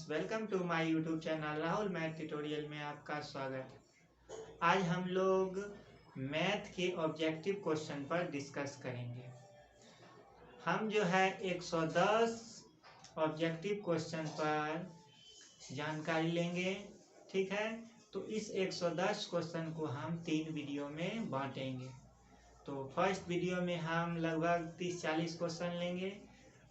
Welcome to my YouTube channel Rahul math tutorial में आपका स्वागत है। आज हम लोग मैथ के ऑब्जेक्टिव क्वेश्चन पर डिस्कस करेंगे। हम जो है 110 ऑब्जेक्टिव क्वेश्चन पर जानकारी लेंगे, ठीक है। तो इस 110 क्वेश्चन को हम 3 वीडियो में बांटेंगे। तो फर्स्ट वीडियो में हम लगभग 30-40 क्वेश्चन लेंगे।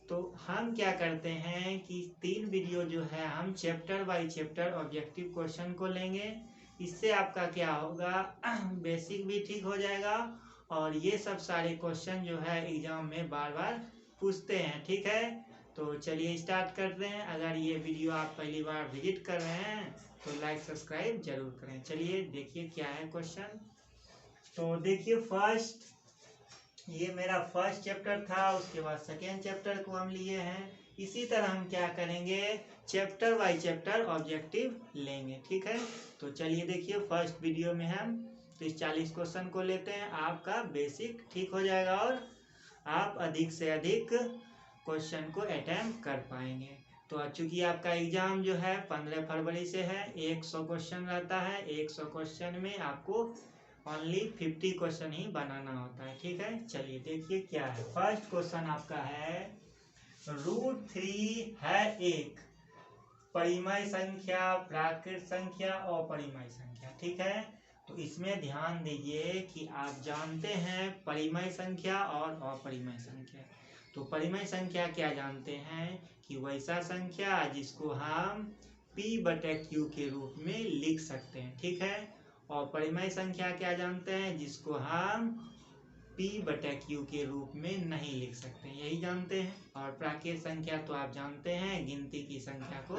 तो हम क्या करते हैं कि 3 वीडियो जो है हम chapter by chapter objective question को लेंगे। इससे आपका क्या होगा, बेसिक भी ठीक हो जाएगा और ये सब सारे क्वेश्चन जो है एग्जाम में बार बार पूछते हैं, ठीक है। तो चलिए स्टार्ट करते हैं। अगर ये वीडियो आप पहली बार विजिट कर रहे हैं तो लाइक सब्सक्राइब जरूर करें। चलिए देखिए क्या है क्वेश्चन। तो देखिए फर्स्ट, ये मेरा फर्स्ट चैप्टर था, उसके बाद सेकेंड चैप्टर को हम लिए हैं। इसी तरह हम क्या करेंगे, चैप्टर बाय चैप्टर ऑब्जेक्टिव लेंगे, ठीक है। तो चलिए देखिए फर्स्ट वीडियो में हम 30-40 क्वेश्चन को लेते हैं। आपका बेसिक ठीक हो जाएगा और आप अधिक से अधिक क्वेश्चन को अटेम्प्ट कर पाएंगे। तो चूंकि आपका एग्जाम जो है 15 फरवरी से है, 100 क्वेश्चन रहता है। 100 क्वेश्चन में आपको ओनली 50 क्वेश्चन ही बनाना होता है, ठीक है। चलिए देखिए क्या है। फर्स्ट क्वेश्चन आपका है √3 है एक परिमेय संख्या, प्राकृत संख्या और अपरिमेय संख्या, ठीक है। तो इसमें ध्यान दीजिए कि आप जानते हैं परिमेय संख्या और अपरिमेय संख्या। तो परिमेय संख्या क्या जानते हैं कि वैसा संख्या जिसको हम P/Q के रूप में लिख सकते हैं, ठीक है। और परिमेय संख्या क्या जानते हैं, जिसको हम P/Q के रूप में नहीं लिख सकते, यही जानते हैं। और प्राकृत संख्या तो आप जानते हैं, गिनती की संख्या को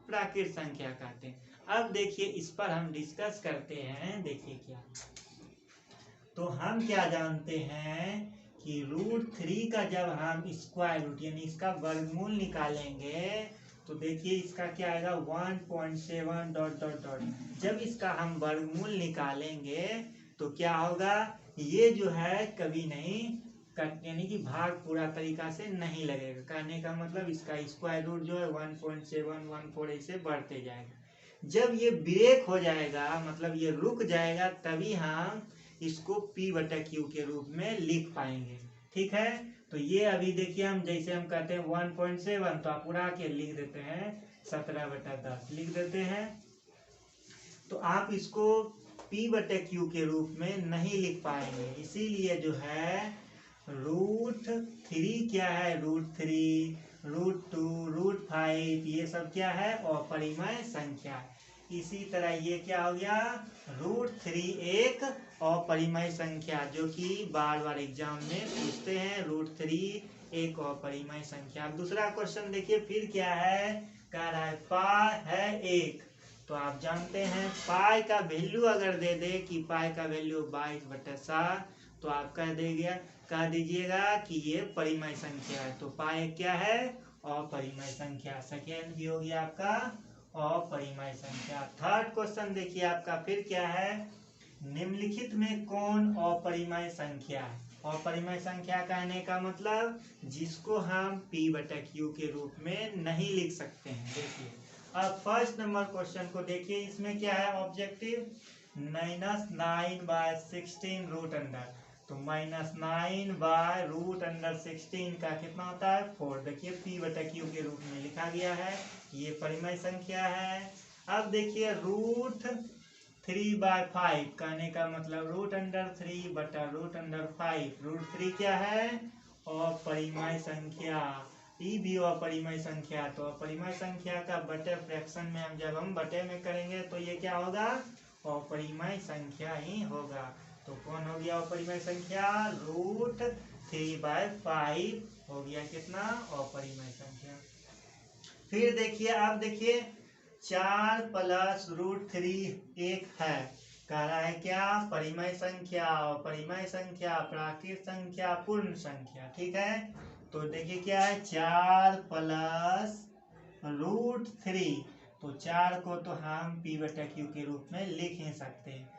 प्राकृत संख्या कहते हैं। अब देखिए इस पर हम डिस्कस करते हैं। देखिए क्या, तो हम क्या जानते हैं कि √3 का जब हम स्क्वायर रूट यानी इसका वर्गमूल निकालेंगे तो देखिए इसका क्या आएगा 1.7 डॉट डॉट डॉट। जब इसका हम वर्गमूल निकालेंगे तो क्या होगा, ये जो है कभी नहीं कट यानी कि भाग पूरा तरीका से नहीं लगेगा। कहने का मतलब इसका स्क्वायर रूट जो है 1.714 ऐसे बढ़ते जाएगा। जब ये ब्रेक हो जाएगा मतलब ये रुक जाएगा, तभी हम इसको P/Q के रूप में लिख पाएंगे, ठीक है। तो ये अभी देखिए हम जैसे हम कहते हैं 1.7, तो आप उड़ा के लिख देते हैं 17/10 लिख देते हैं। तो आप इसको P/Q के रूप में नहीं लिख पाएंगे, इसीलिए जो है √3 क्या है, √3, √2, √5 ये सब क्या है अपरिमेय संख्या। इसी तरह ये क्या हो गया, √3 एक अपरिमेय संख्या जो कि बार बार एग्जाम में पूछते हैं। √3 एक अपरिमेय संख्या। दूसरा क्वेश्चन देखिए फिर क्या है, कह रहा है पाई है एक। तो आप जानते हैं पाई का वैल्यू अगर दे दे कि पाई का वैल्यू 22/7, तो आप कह दीजिएगा कि ये परिमेय संख्या है। तो पाई क्या है, अपरिमेय संख्या। सेकेंड भी हो गया आपका अपरिमेय संख्या। थर्ड क्वेश्चन देखिए आपका फिर क्या है, निम्नलिखित में कौन अपरिमेय संख्या है। अपरिमेय संख्या कहने का मतलब जिसको हम P/Q के रूप में नहीं लिख सकते हैं। देखिए अब फर्स्ट नंबर क्वेश्चन को देखिए, इसमें क्या है ऑब्जेक्टिव, -9/16 रूट अंडर। तो -9/√16 का कितना होता है 4। देखिए P/Q के रूप में लिखा गया है, ये परिमेय संख्या है। अब देखिए √3/5 कहने का मतलब √3/√5। √3 क्या है अपरिमेय संख्या, ई भी अपरिमेय संख्या। तो अपरिमेय संख्या का बटे फ्रैक्शन में जब हम बटे में करेंगे तो ये क्या होगा अपरिमेय संख्या ही होगा। तो कौन हो गया अपरिमेय संख्या, √3/5 हो गया कितना अपरिमेय संख्या। फिर देखिए अब देखिए 4 + √3 एक है, कह रहा है क्या परिमेय संख्या, अपरिमेय संख्या, प्राकृत संख्या, पूर्ण संख्या, ठीक है। तो देखिए क्या है 4 + √3। तो 4 को तो हम P/Q के रूप में लिख ही सकते हैं।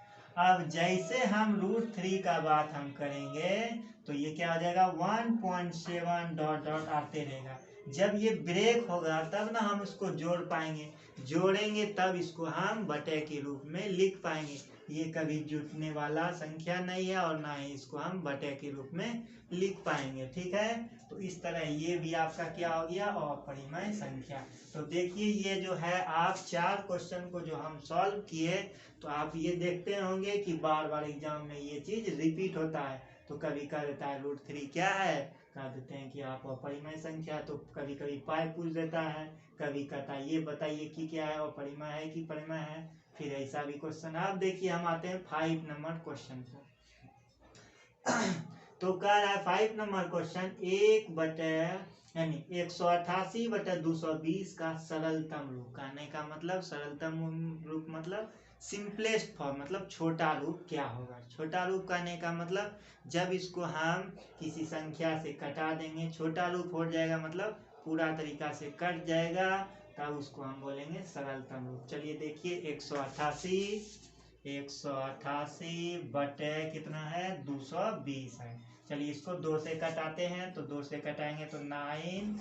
अब जैसे हम √3 का बात हम करेंगे तो ये क्या हो जाएगा 1.7 डॉट डॉट आते रहेगा। जब ये ब्रेक होगा तब ना हम उसको जोड़ पाएंगे, जोड़ेंगे तब इसको हम बटे के रूप में लिख पाएंगे। ये कभी जुटने वाला संख्या नहीं है और ना ही इसको हम बटे के रूप में लिख पाएंगे। ठीक है, तो इस तरह ये भी आपका क्या हो गया, अपरिमेय संख्या। तो देखिए ये जो है आप 4 क्वेश्चन को जो हम सॉल्व किए, तो आप ये देखते होंगे कि बार बार एग्जाम में ये चीज रिपीट होता है। तो कभी कह देता है √3 क्या है, कह देते हैं कि आप अपरिमेय संख्या, तो कभी कभी पाई पूछ देता है, कभी कहता है ये बताइए कि क्या है, अपरिमेय है कि परिमेय है। फिर ऐसा भी क्वेश्चन। आप देखिए हम आते हैं 5 नंबर क्वेश्चन को। तो कह रहा है 5 नंबर क्वेश्चन 1/220 का सरलतम रूप। कहने का मतलब सरलतम रूप मतलब सिंपलेस्ट फॉर्म, मतलब छोटा रूप क्या होगा। छोटा रूप कहने का मतलब जब इसको हम किसी संख्या से कटा देंगे, छोटा रूप हो जाएगा, मतलब पूरा तरीका से कट जाएगा, तब उसको हम बोलेंगे सरलतम रूप। चलिए देखिए 188 बटे कितना है, 220 है। चलिए इसको 2 से कटाते हैं, तो 2 से कटाएंगे तो 9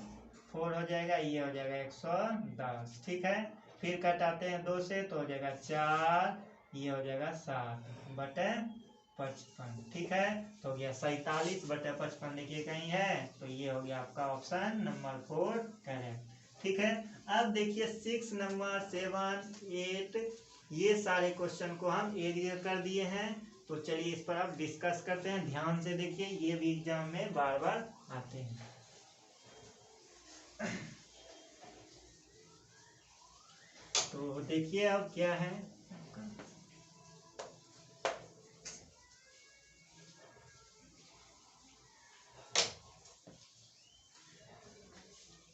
4 हो जाएगा, ये हो जाएगा 110। ठीक है, फिर कटाते हैं 2 से तो हो जाएगा 4, ये हो जाएगा 7 बटे 55। ठीक है, तो हो गया 47 बटे 55। देखिए कहीं है, तो ये हो गया आपका ऑप्शन नंबर 4 करेक्ट। ठीक है, अब देखिए 6 नंबर 7 8 ये सारे क्वेश्चन को हम एक कर दिए हैं। तो चलिए इस पर आप डिस्कस करते हैं। ध्यान से देखिए, ये भी एग्जाम में बार बार आते हैं। तो देखिए अब क्या है,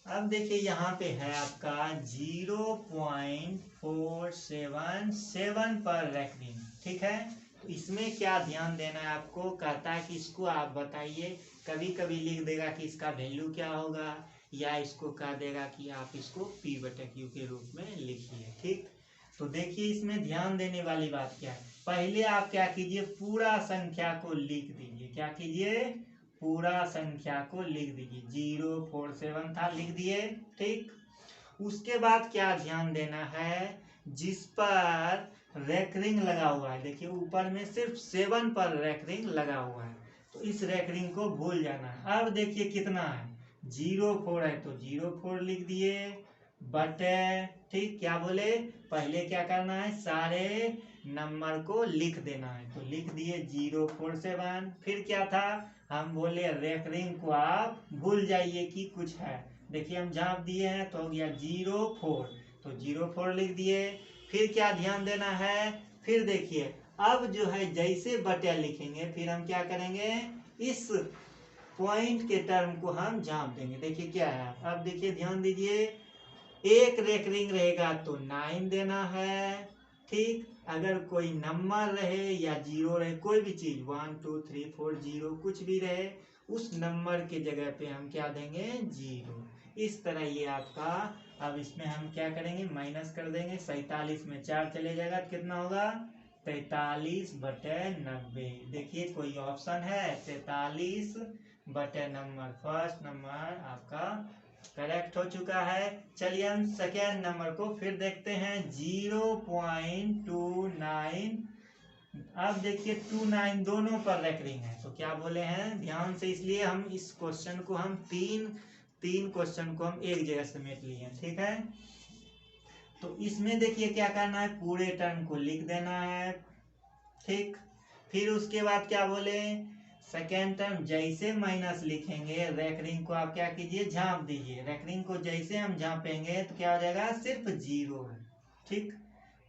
अब देखिए यहाँ पे है आपका 0.477 पर रेकरिंग। ठीक है, तो इसमें क्या ध्यान देना है आपको, कहता है कि इसको आप बताइए। कभी कभी लिख देगा कि इसका वैल्यू क्या होगा, या इसको कह देगा कि आप इसको P/Q के रूप में लिखिए। ठीक, तो देखिए इसमें ध्यान देने वाली बात क्या है। पहले आप क्या कीजिए, पूरा संख्या को लिख दीजिए। क्या कीजिए, पूरा संख्या को लिख दीजिए। 047 था, लिख दिए। ठीक, उसके बाद क्या ध्यान देना है, जिस पर रेकरिंग लगा हुआ है, देखिए ऊपर में सिर्फ 7 पर रेकरिंग लगा हुआ है, तो इस रेकरिंग को भूल जाना है। अब देखिए कितना है, 04 है, तो 04 लिख दिए बटे, ठीक, क्या बोले, पहले क्या करना है, सारे नंबर को लिख देना है, तो लिख दिए 047। फिर क्या था, हम बोले रेकरिंग को आप भूल जाइए कि कुछ है। देखिए हम झाँप दिए हैं, तो हो गया 04, तो 04 लिख दिए। फिर क्या ध्यान देना है, फिर देखिए अब जो है जैसे बटे लिखेंगे, फिर हम क्या करेंगे, इस पॉइंट के टर्म को हम झाँप देंगे। देखिए क्या है, अब देखिए ध्यान दीजिए, एक रेकरिंग रहेगा तो 9 देना है। ठीक, अगर कोई नंबर रहे या 0 रहे, कोई भी चीज 1 2 3 4 0 कुछ भी रहे, उस नंबर के जगह पे हम क्या देंगे, 0। इस तरह ये आपका, अब इसमें हम क्या करेंगे, माइनस कर देंगे। 47 में 4 चले जाएगा, कितना होगा, 43 बटे 90। देखिए कोई ऑप्शन है, 43 बटे नंबर, फर्स्ट नंबर आपका करेक्ट हो चुका है। चलिए हम सेकेंड नंबर को फिर देखते हैं, 0.29। अब देखिए 29 दोनों पर रेकरिंग है, तो क्या बोले हैं, ध्यान से, इसलिए हम इस क्वेश्चन को हम तीन क्वेश्चन को हम एक जगह समेट लिए। ठीक है, तो इसमें देखिए क्या करना है, पूरे टर्म को लिख देना है। ठीक, फिर उसके बाद क्या बोले, सेकेंड टर्म जैसे माइनस लिखेंगे, रेकरिंग को आप क्या कीजिए, झाँप दीजिए। रेकरिंग को जैसे हम झाँपेंगे तो क्या हो जाएगा, सिर्फ 0 है। ठीक,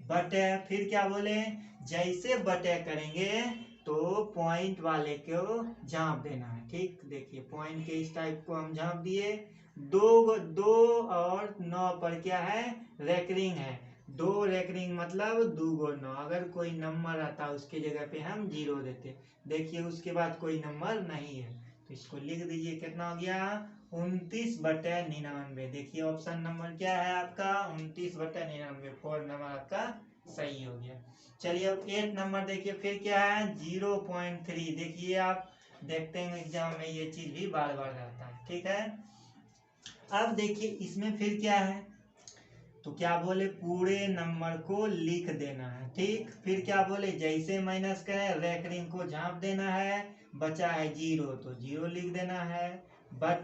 बटे, फिर क्या बोले, जैसे बटे करेंगे तो पॉइंट वाले को झाँप देना है। ठीक, देखिए पॉइंट के इस टाइप को हम झाँप दिए। 2 और 9 पर क्या है, रेकरिंग है। 2 रेकरिंग मतलब 2 × 9, अगर कोई नंबर आता उसके जगह पे हम 0 देते। देखिए उसके बाद कोई नंबर नहीं है, तो इसको लिख दीजिए, कितना हो गया, 29 बटे 99। देखिए ऑप्शन नंबर क्या है आपका, 29 बटे 99, 4 नंबर आपका सही हो गया। चलिए अब 8 नंबर देखिए, फिर क्या है, 0.3। देखिए आप देखते हैं एग्जाम में ये चीज भी बार बार आता है। ठीक है, अब देखिए इसमें फिर क्या है, तो क्या बोले पूरे नंबर को लिख देना है। ठीक, फिर क्या बोले जैसे माइनस करें रेकरिंग को झांप देना है, बचा है 0 तो 0 लिख देना है, बट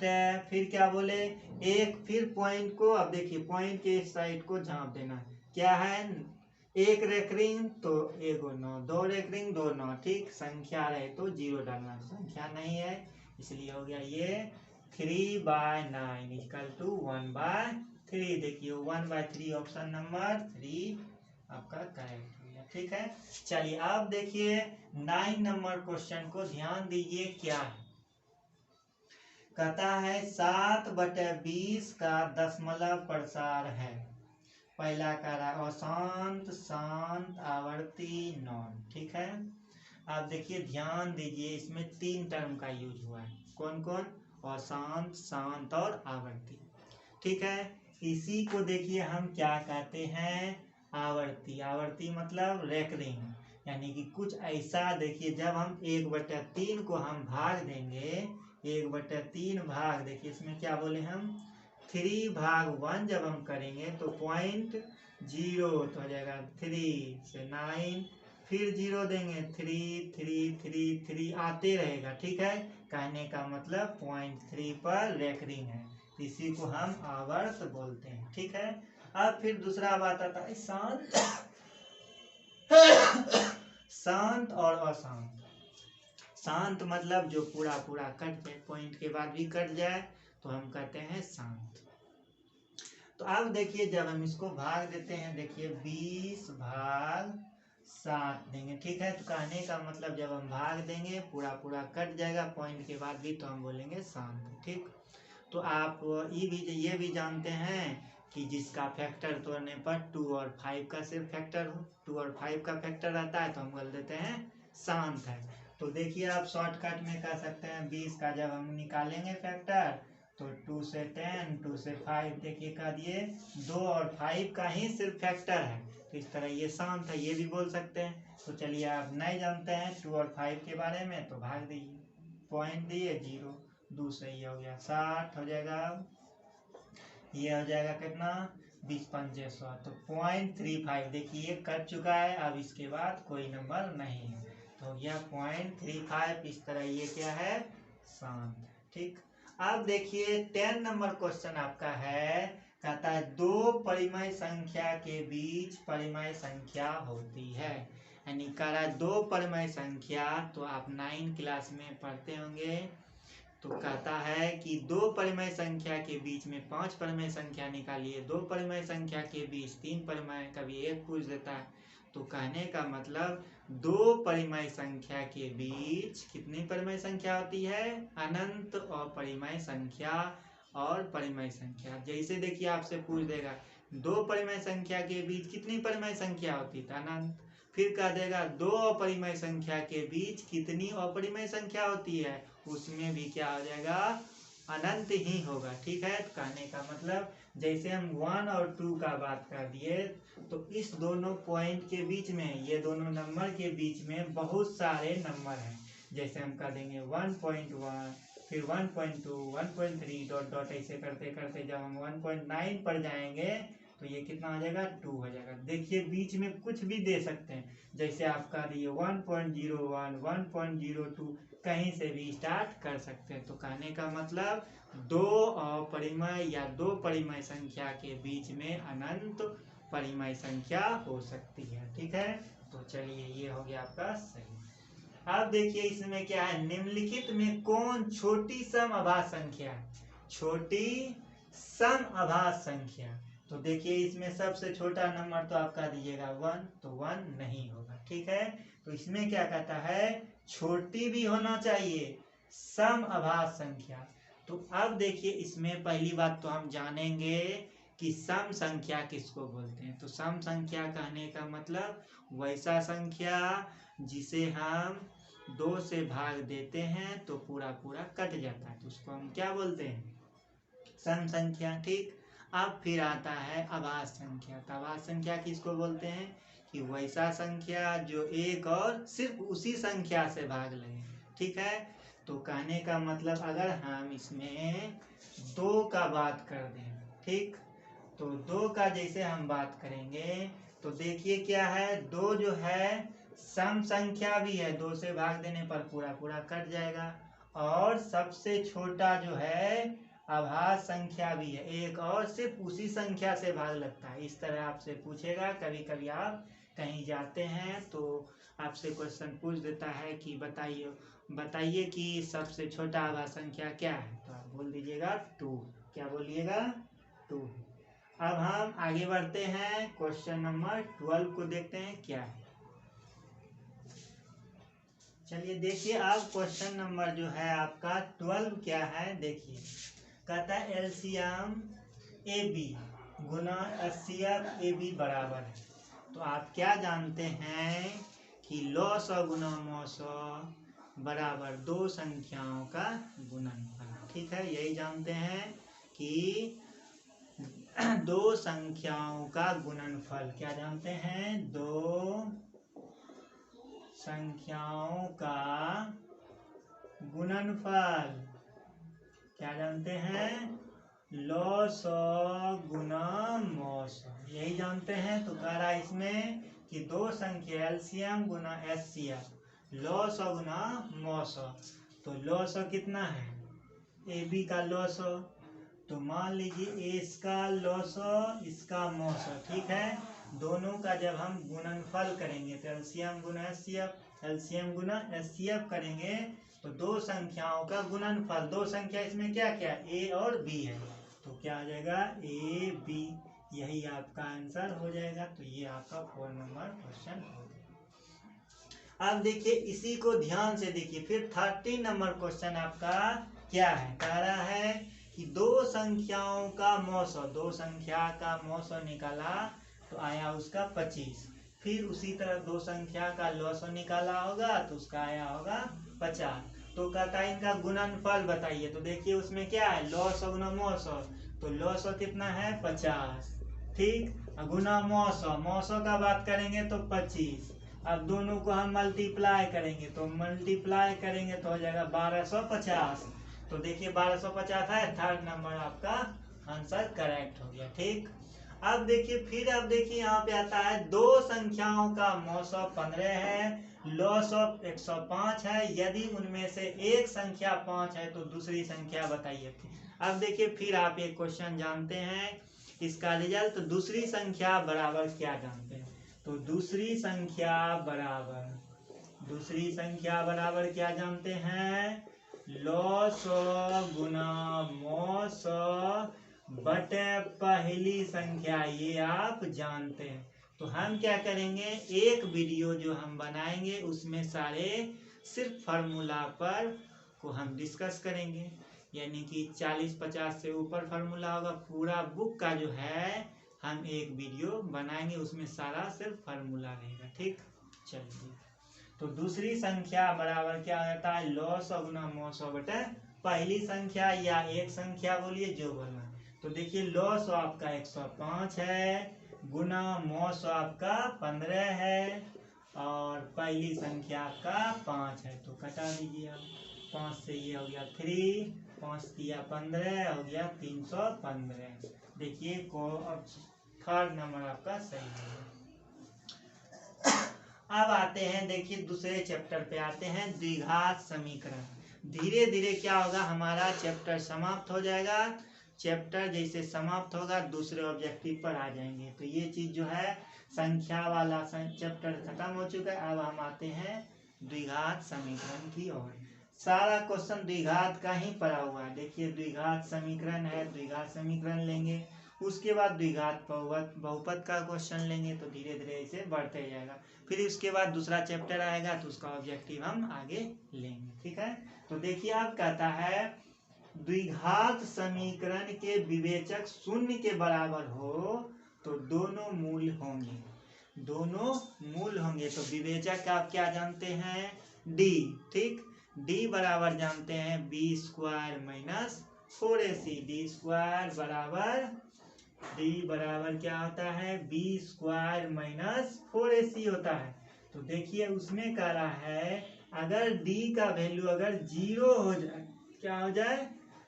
फिर क्या बोले एक फिर पॉइंट को, अब देखिए पॉइंट के इस साइड को झांप देना है, क्या है एक रेकरिंग तो एगो 9, 2 रेकरिंग 2 9। ठीक, संख्या रहे तो 0 डालना, संख्या नहीं है इसलिए हो गया ये 3/9 इक्वल टू 1/3। देखिए 1/3 ऑप्शन नंबर 3 आपका करेक्ट हो गया। ठीक है, चलिए अब देखिए 9 नंबर क्वेश्चन को ध्यान दीजिए, क्या है कहता है 7/20 का दशमलव प्रसार है। पहला कह रहा है अशांत, शांत, आवर्ती, नॉन। ठीक है, आप देखिए ध्यान दीजिए इसमें 3 टर्म का यूज हुआ है, कौन कौन, अशांत, शांत और आवर्ती। ठीक है, इसी को देखिए हम क्या कहते हैं, आवर्ती। आवर्ती मतलब रेकरिंग, यानी कि कुछ ऐसा देखिए जब हम 1/3 को हम भाग देंगे, 1/3 भाग, देखिए इसमें क्या बोले हम 3/1 जब हम करेंगे तो 0.0 तो हो जाएगा 3 से 9, फिर 0 देंगे 3 3 3 3 आते रहेगा। ठीक है, कहने का मतलब 0.3 पर रेकरिंग है, इसी को हम आवर्त बोलते हैं। ठीक है, अब फिर दूसरा बात आता है शांत शांत और अशांत। शांत मतलब जो पूरा पूरा कट जाए, पॉइंट के बाद भी कट जाए तो हम कहते हैं शांत। तो अब देखिए जब हम इसको भाग देते हैं, देखिए 20/7 देंगे। ठीक है, तो कहने का मतलब जब हम भाग देंगे पूरा पूरा कट जाएगा पॉइंट के बाद भी तो हम बोलेंगे शांत। ठीक, तो आप ये भी जानते हैं कि जिसका फैक्टर तोड़ने पर 2 और 5 का सिर्फ फैक्टर हो, 2 और 5 का फैक्टर रहता है तो हम बोल देते हैं शांत है। तो देखिए आप शॉर्टकट में कह सकते हैं 20 का जब हम निकालेंगे फैक्टर तो 2 से 10, 2 से 5, देखिए कह दिए 2 और 5 का ही सिर्फ फैक्टर है, तो इस तरह ये शांत है, ये भी बोल सकते हैं। तो चलिए आप नहीं जानते हैं 2 और 5 के बारे में तो भाग दीजिए, पॉइंट दिए 0, 2 से ये हो गया 60 हो जाएगा, ये हो जाएगा कितना 20/500, तो 0.35 देखिए कट चुका है, अब इसके बाद कोई नंबर नहीं है तो यह 0.35, इस तरह ये क्या है शांत। ठीक, अब देखिए 10 नंबर क्वेश्चन आपका है, कहता है 2 परिमेय संख्या के बीच परिमेय संख्या होती है, यानी कह रहा है 2 परिमेय संख्या, तो आप 9 क्लास में पढ़ते होंगे, तो कहता है कि 2 परिमेय संख्या के बीच में 5 परिमेय संख्या निकालिए, 2 परिमेय संख्या के बीच 3 परिमेय, कभी 1 पूछ देता है। तो कहने का मतलब 2 परिमेय संख्या के बीच कितनी परिमेय संख्या होती है, अनंत और परिमेय संख्या और परिमेय संख्या। जैसे देखिए आपसे पूछ देगा 2 परिमेय संख्या के बीच कितनी परिमेय संख्या होती है, अनंत। फिर कह देगा 2 अपरिमेय संख्या के बीच कितनी अपरिमेय संख्या होती है, उसमें भी क्या हो जाएगा अनंत ही होगा। ठीक है, कहने का मतलब जैसे हम 1 और 2 का बात कर दिए, तो इस दोनों पॉइंट के बीच में, ये दोनों नंबर के बीच में बहुत सारे नंबर हैं, जैसे हम कर देंगे 1.1, फिर 1.2, 1.3 डॉट डॉट ऐसे करते करते जब हम 1.9 पर जाएंगे तो ये कितना हो जाएगा 2 हो जाएगा। देखिए बीच में कुछ भी दे सकते हैं, जैसे आप कह दिए 1.01, 1.02, कहीं से भी स्टार्ट कर सकते हैं। तो कहने का मतलब 2 अपरिमेय या 2 परिमेय संख्या के बीच में अनंत परिमेय संख्या हो सकती है। ठीक है, तो चलिए ये हो गया आपका सही। अब देखिए इसमें क्या है, निम्नलिखित में कौन छोटी सम अभाज्य संख्या है, छोटी सम अभाज्य संख्या। तो देखिए इसमें सबसे छोटा नंबर तो आप कह दीजिएगा 1, तो 1 नहीं होगा। ठीक है, तो इसमें क्या कहता है छोटी भी होना चाहिए सम अभाज्य संख्या। तो अब देखिए इसमें पहली बात तो हम जानेंगे कि सम संख्या किसको बोलते हैं। तो सम संख्या कहने का मतलब वैसा संख्या जिसे हम 2 से भाग देते हैं तो पूरा पूरा कट जाता है, तो उसको हम क्या बोलते हैं सम संख्या। ठीक, अब फिर आता है अभाज्य संख्या। तो अभाज्य संख्या किसको बोलते हैं कि वैसा संख्या जो एक और सिर्फ उसी संख्या से भाग लगे। ठीक है, तो कहने का मतलब अगर हम इसमें 2 का बात कर दें, ठीक, तो 2 का जैसे हम बात करेंगे तो देखिए क्या है, 2 जो है सम संख्या भी है, 2 से भाग देने पर पूरा पूरा कट जाएगा, और सबसे छोटा जो है अभाज्य संख्या भी है, एक और सिर्फ उसी संख्या से भाग लगता है। इस तरह आपसे पूछेगा, कभी कभी आप कहीं जाते हैं तो आपसे क्वेश्चन पूछ देता है कि बताइए कि सबसे छोटा अभाज्य संख्या क्या है, तो आप बोल दीजिएगा 2। क्या बोलिएगा? 2। अब हम आगे बढ़ते हैं, क्वेश्चन नंबर 12 को देखते हैं क्या है। चलिए देखिए, अब क्वेश्चन नंबर जो है आपका 12 क्या है, देखिए कहता है एलसीएम ए बी गुना एचसीएफ ए बी बराबर है। तो आप क्या जानते हैं कि लॉस गुना मॉस बराबर 2 संख्याओं का गुणनफल, ठीक है, यही जानते हैं कि 2 संख्याओं का गुणनफल, क्या जानते हैं, 2 संख्याओं का गुणनफल, क्या जानते हैं, लॉस गुना मॉस, यही जानते हैं। तो कह रहा है इसमें कि 2 संख्या एलसीएम गुना एचसीएफ, लॉस गुना मॉस, तो लॉस कितना है, ए बी का लॉस, तो मान लीजिए इसका लॉस इसका मॉस, ठीक है, दोनों का जब हम गुणनफल करेंगे तो एलसीएम गुना एचसीएफ करेंगे तो 2 संख्याओं का गुणनफल, 2 संख्या इसमें क्या क्या ए और बी है, तो क्या आ जाएगा ए बी, यही आपका आंसर हो जाएगा। तो ये आपका 4 नंबर क्वेश्चन हो गया। अब देखिए इसी को ध्यान से देखिए, फिर 13 नंबर क्वेश्चन आपका क्या है, कह रहा है कि 2 संख्याओं का मौसो, 2 संख्या का मौसो निकाला तो आया उसका 25, फिर उसी तरह 2 संख्या का लॉसो निकाला होगा तो उसका आया होगा 50। तो कहता है इनका गुणनफल बताइए, तो देखिए उसमें क्या है, लॉस गुना मौसो, तो लॉस कितना है 50, ठीक, गुना मौसो का बात करेंगे तो 25। अब दोनों को हम मल्टीप्लाई करेंगे तो हो जाएगा 1250। तो देखिए 1250 है, 3rd नंबर आपका आंसर करेक्ट हो गया, ठीक। अब देखिए यहाँ पे आता है 2 संख्याओं का मौसो 15 है, लॉस ऑफ 105 है, यदि उनमें से एक संख्या 5 है तो दूसरी संख्या बताइए। अब देखिए फिर आप एक क्वेश्चन जानते हैं, इसका रिजल्ट दूसरी संख्या बराबर क्या जानते हैं, तो दूसरी संख्या बराबर क्या जानते हैं, लॉस गुना मॉस बटे पहली संख्या, ये आप जानते हैं। तो हम क्या करेंगे, एक वीडियो जो हम बनाएंगे उसमें सारे सिर्फ फार्मूला पर को हम डिस्कस करेंगे, यानी कि 40-50 से ऊपर फार्मूला होगा। पूरा बुक का जो है हम एक वीडियो बनाएंगे, उसमें सारा सिर्फ फार्मूला रहेगा, ठीक। चलिए, तो दूसरी संख्या बराबर क्या होता है, लॉस गुना मॉस बटे पहली संख्या या एक संख्या, बोलिए जो बोलना। तो देखिए लॉस आपका 105 है, गुना मॉस आपका 15 है, और पहली संख्या आपका 5 है, तो कटा दीजिए आप, 5 से ये हो गया 3, 5 दिया 15, हो गया 315। देखिए को अब 3rd नंबर आपका सही है। अब आते हैं, देखिए दूसरे चैप्टर पे आते हैं, द्विघात समीकरण। धीरे धीरे क्या होगा, हमारा चैप्टर समाप्त हो जाएगा। चैप्टर जैसे समाप्त होगा दूसरे ऑब्जेक्टिव पर आ जाएंगे। तो ये चीज जो है संख्या वाला चैप्टर खत्म हो चुका है। अब हम आते हैं द्विघात समीकरण की ओर। सारा क्वेश्चन द्विघात का ही पड़ा हुआ है। देखिए द्विघात समीकरण है, द्विघात समीकरण लेंगे, उसके बाद द्विघात बहुपद का क्वेश्चन लेंगे, तो धीरे धीरे इसे बढ़ते जाएगा। फिर उसके बाद दूसरा चैप्टर आएगा तो उसका ऑब्जेक्टिव हम आगे लेंगे, ठीक है। तो देखिए आप कहता है द्विघात समीकरण के विवेचक शून्य के बराबर हो तो दोनों मूल होंगे, तो विवेचक आप क्या जानते हैं, डी, ठीक। डी बराबर जानते हैं b² - 4ac, डी बराबर क्या होता है, b² - 4ac होता है। तो देखिए उसमें कह रहा है अगर डी का वैल्यू अगर 0 हो जाए, क्या हो जाए,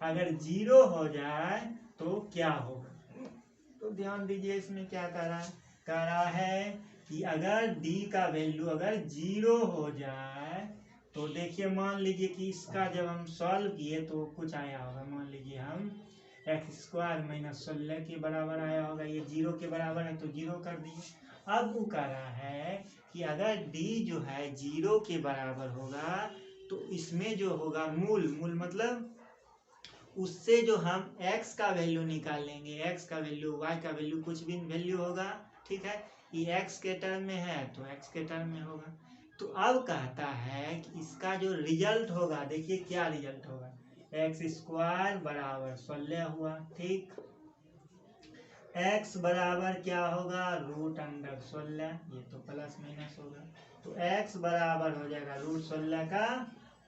अगर 0 हो जाए तो क्या होगा। तो ध्यान दीजिए इसमें क्या कह रहा है कि अगर डी का वैल्यू अगर 0 हो जाए तो देखिए मान लीजिए कि इसका जब हम सॉल्व किए तो कुछ आया होगा, मान लीजिए हम x² - 16 के बराबर आया होगा, ये 0 के बराबर है तो 0 कर दिए। अब वो कह रहा है कि अगर d जो है 0 के बराबर होगा तो इसमें जो होगा मूल मतलब उससे जो हम x का वैल्यू निकालेंगे, x का वैल्यू y का वैल्यू कुछ भी वैल्यू होगा, ठीक है, ये x के टर्म में है तो x के टर्म में होगा। तो अब कहता है कि इसका जो रिजल्ट होगा, देखिए क्या रिजल्ट होगा, x² बराबर 16 हुआ, ठीक, x बराबर क्या होगा √16, ये तो प्लस माइनस होगा, तो x बराबर हो जाएगा √16 का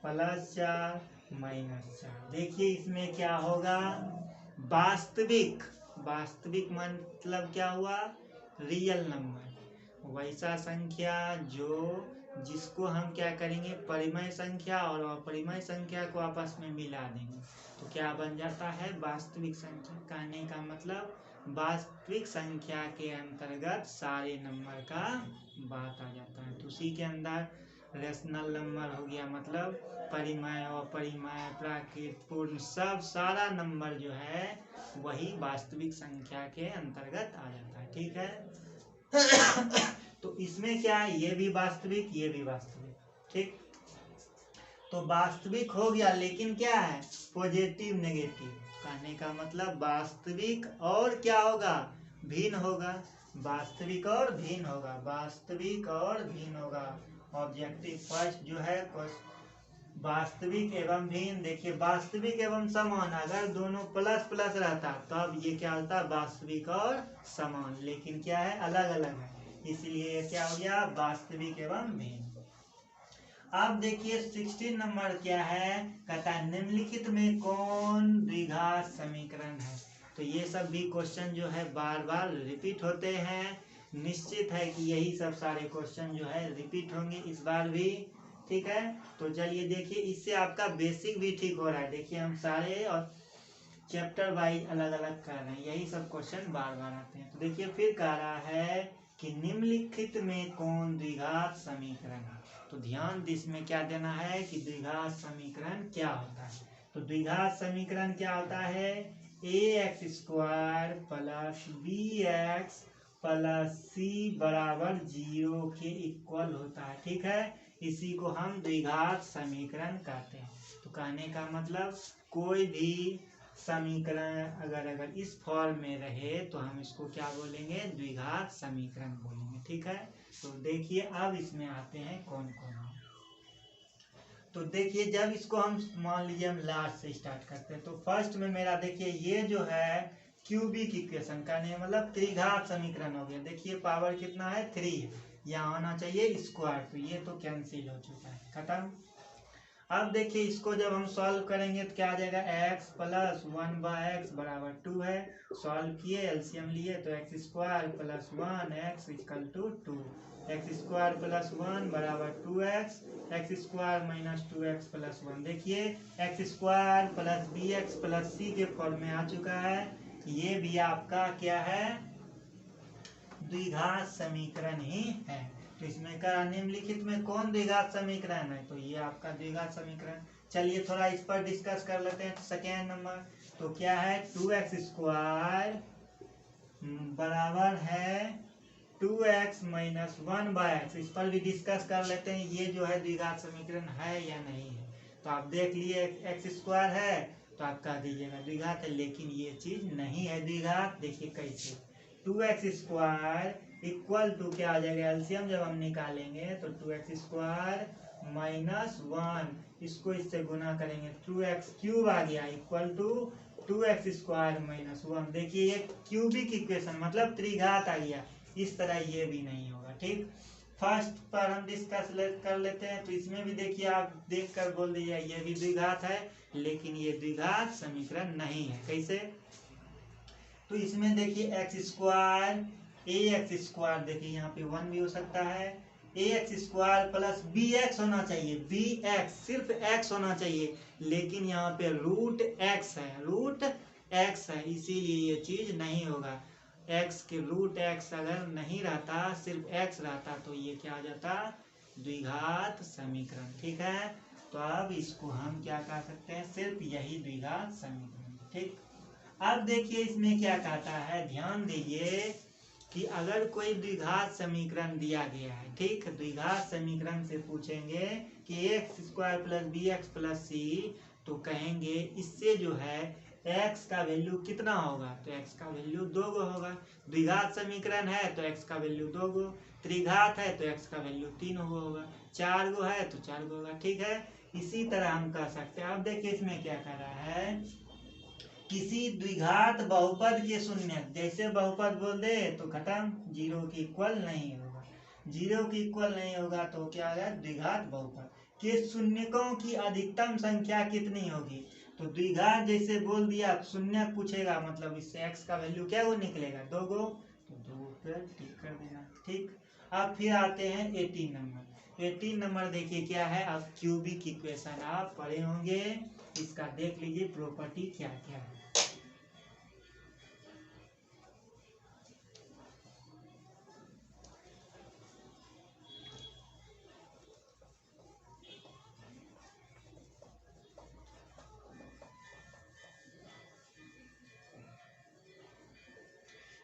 +4 - 4। देखिए इसमें क्या होगा, वास्तविक मतलब क्या हुआ, रियल नंबर, वैसा संख्या जिसको हम क्या करेंगे, परिमेय संख्या और अपरिमेय संख्या को आपस में मिला देंगे तो क्या बन जाता है, वास्तविक संख्या। कहने का मतलब वास्तविक संख्या के अंतर्गत सारे नंबर का बात आ जाता है। तो उसी के अंदर रेशनल नंबर हो गया, मतलब परिमेय अपरिमेय प्राकृत पूर्ण सब सारा नंबर जो है वही वास्तविक संख्या के अंतर्गत आ जाता है, ठीक है। तो इसमें क्या है, ये भी वास्तविक ये भी वास्तविक, ठीक, तो वास्तविक हो गया, लेकिन क्या है, पॉजिटिव नेगेटिव। कहने का मतलब वास्तविक और क्या होगा, भिन्न होगा, वास्तविक और भिन्न होगा, वास्तविक और भिन्न होगा। ऑब्जेक्टिव फर्स्ट जो है वास्तविक एवं भिन्न। देखिए वास्तविक एवं समान, अगर दोनों प्लस प्लस रहता तब ये क्या होता, वास्तविक और समान, लेकिन क्या है, अलग अलग है, इसलिए क्या हो गया, वास्तविक एवं भिन्न। अब देखिए 16 नंबर क्या है, कहता है निम्नलिखित में कौन द्विघात समीकरण है। तो ये सब भी क्वेश्चन जो है बार बार रिपीट होते हैं, निश्चित है कि यही सब सारे क्वेश्चन जो है रिपीट होंगे इस बार भी, ठीक है। तो चलिए देखिए, इससे आपका बेसिक भी ठीक हो रहा है। देखिए हम सारे और चैप्टर वाइज अलग अलग कर रहे हैं, यही सब क्वेश्चन बार बार आते हैं। तो देखिए फिर कह रहा है कि निम्नलिखित में कौन द्विघात समीकरण है। तो ध्यान इसमें क्या देना है कि द्विघात समीकरण क्या होता है। तो द्विघात समीकरण क्या होता है, ax² + bx + c बराबर 0 के इक्वल होता है, ठीक है। इसी को हम द्विघात समीकरण कहते हैं। तो कहने का मतलब कोई भी समीकरण अगर इस फॉर्म में रहे तो हम इसको क्या बोलेंगे, द्विघात समीकरण बोलेंगे, ठीक है। तो देखिए अब इसमें आते हैं कौन कौन है। तो देखिए जब इसको हम मान लीजिए हम लास्ट से स्टार्ट करते हैं, तो फर्स्ट में मेरा देखिए ये जो है क्यूबिक इक्वेशन का नहीं मतलब त्रिघात समीकरण हो गया। देखिए पावर कितना है, 3 है, यहाँ आना चाहिए स्क्वायर, तो ये तो कैंसिल हो चुका है, खत्म। अब देखिए इसको जब हम सॉल्व करेंगे तो क्या आ जाएगा, x + 1/x बराबर 2 है। सॉल्व किए, एलसीएम लिए तो x² + 1x = 2, x² + 1 बराबर 2x, x² - 2x + 1। देखिए x² + bx + c के फॉर्म में आ चुका है। ये भी आपका क्या है, द्विघात समीकरण ही है। तो इसमें का निम्नलिखित में कौन द्विघात समीकरण है, तो ये आपका द्विघात समीकरण। चलिए थोड़ा इस पर डिस्कस कर लेते हैं। सेकेंड नंबर तो क्या है, 2x² बराबर है 2x - 1/x। इस पर भी डिस्कस कर लेते हैं, ये जो है द्विघात समीकरण है या नहीं है। तो आप देख लिए x² है तो आप कह दीजिएगा द्विघात है, लेकिन ये चीज नहीं है द्विघात। देखिए कैसे, 2x² इक्वल टू क्या आ जाएगा, एलसीएम जब हम निकालेंगे तो 2x² - 1, इसको इससे गुना करेंगे 2x³ आ गया इक्वल टू 2x² - 1। देखिए ये क्यूबिक इक्वेशन मतलब त्रिघात आ गया, इस तरह ये भी नहीं होगा, ठीक। फर्स्ट पर हम डिस्कस कर लेते हैं। तो इसमें भी देखिए आप देख कर बोल दीजिए ये भी द्विघात है, लेकिन ये द्विघात समीकरण नहीं है। कैसे, तो इसमें देखिए x² ax², देखिए यहाँ पे 1 भी हो सकता है, a x square plus b x होना चाहिए, बी एक्स सिर्फ एक्स होना चाहिए, लेकिन यहाँ पे रूट एक्स है, रूट एक्स है, इसीलिए ये चीज नहीं होगा। एक्स के रूट एक्स अगर नहीं रहता, सिर्फ एक्स रहता, तो ये क्या आ जाता, द्विघात समीकरण। ठीक है, तो अब इसको हम क्या कह सकते हैं, सिर्फ यही द्विघात समीकरण। ठीक, अब देखिए इसमें क्या कहता है, ध्यान दीजिए कि अगर कोई द्विघात समीकरण दिया गया है, ठीक, द्विघात समीकरण से पूछेंगे कि x square plus b x plus c, तो कहेंगे इससे जो है x का वैल्यू कितना होगा, तो x का वैल्यू 2 होगा। द्विघात समीकरण है तो x का वैल्यू 2, त्रिघात है तो x का वैल्यू 3 होगा, 4 है तो 4 होगा। ठीक है, इसी तरह हम कह सकते हैं। अब देखिए इसमें क्या कर रहा है, किसी द्विघात बहुपद के शून्य, जैसे बहुपद बोल दे तो खत्म, जीरो के इक्वल नहीं होगा, जीरो के इक्वल नहीं होगा तो क्या होगा, द्विघात बहुपद के शून्यकों की अधिकतम संख्या कितनी होगी। तो द्विघात जैसे बोल दिया, शून्य पूछेगा, मतलब इससे x का वैल्यू क्या वो निकलेगा, 2 तो 2 पे टिक कर देना। ठीक, अब फिर आते हैं 18 नंबर। 18 नंबर देखिए क्या है, अब क्यूबिक इक्वेशन आप पढ़े होंगे, इसका देख लीजिए प्रॉपर्टी क्या क्या है।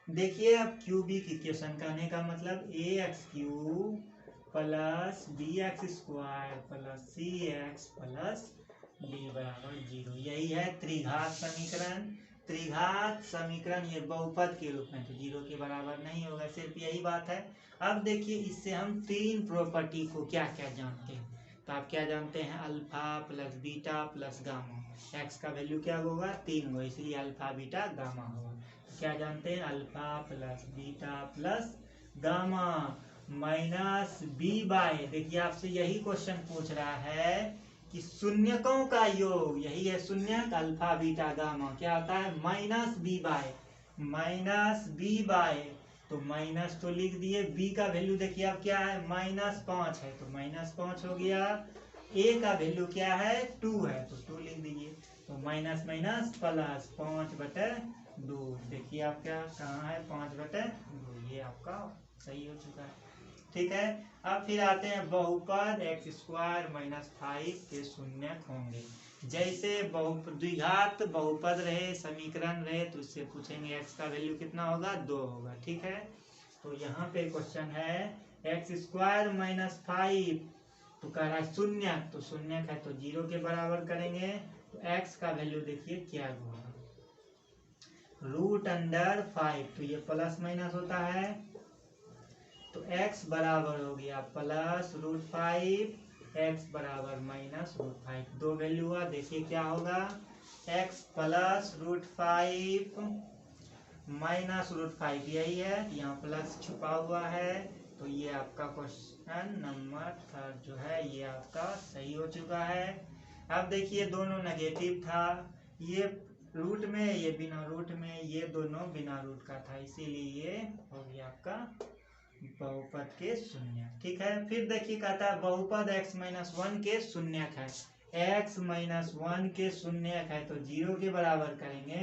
देखिए अब क्यूबिक इक्वेशन कहने का मतलब a x cube plus b x square plus c x plus d बराबर 0, यही है त्रिघात समीकरण। त्रिघात समीकरण ये बहुपद के रूप में तो 0 के बराबर नहीं होगा, सिर्फ यही बात है। अब देखिए इससे हम 3 प्रॉपर्टी को क्या क्या जानते हैं, तो आप क्या जानते हैं, alpha plus beta plus gamma, x का वैल्यू क्या होगा, 3 होगा, इसलिए अल्फा बीटा गामा होगा। क्या जानते हैं, alpha plus beta plus gamma minus b by, देखिए आपसे यही क्वेश्चन पूछ रहा है कि शून्यकों का योग, यही है शून्यक, अल्फा बीटा गामा क्या होता है, minus b by, minus b by, तो माइनस तो लिख दिए, बी का वैल्यू देखिए अब क्या है, -5 है, तो -5 हो गया, ए का वैल्यू क्या है, 2 है, तो 2 लिख दीजिए, तो माइनस माइनस प्लस 5/2, देखिए आप क्या कहाँ है, 5/2, ये आपका सही हो चुका है। ठीक है, अब फिर आते हैं बहुपद एक्स स्क्वायर -5 के शून्यक होंगे। जैसे द्विघात बहुपद रहे, समीकरण रहे, तो इससे पूछेंगे एक्स का वैल्यू कितना होगा, 2 होगा। ठीक है, तो यहाँ पे क्वेश्चन है एक्स स्क्वायर -5, तो कह रहा है शून्यक, तो शून्यक है तो 0 के बराबर करेंगे, तो एक्स का वैल्यू देखिए क्या होगा, √5, तो ये प्लस माइनस होता है, तो x बराबर हो गया +√5, x बराबर -√5, 2 वैल्यू हुआ, देखिए क्या होगा, x +√5 -√5, यही है, यहाँ प्लस छुपा हुआ है, तो ये आपका क्वेश्चन नंबर 3 जो है ये आपका सही हो चुका है। अब देखिए दोनों नेगेटिव था, ये रूट में, ये बिना रूट में, ये दोनों बिना रूट का था, इसीलिए ये हो गया आपका बहुपद के शून्य। ठीक है, फिर देखिए कहता है बहुपद x-1 के शून्यक है, x-1 के शून्यक है, तो 0 के बराबर करेंगे,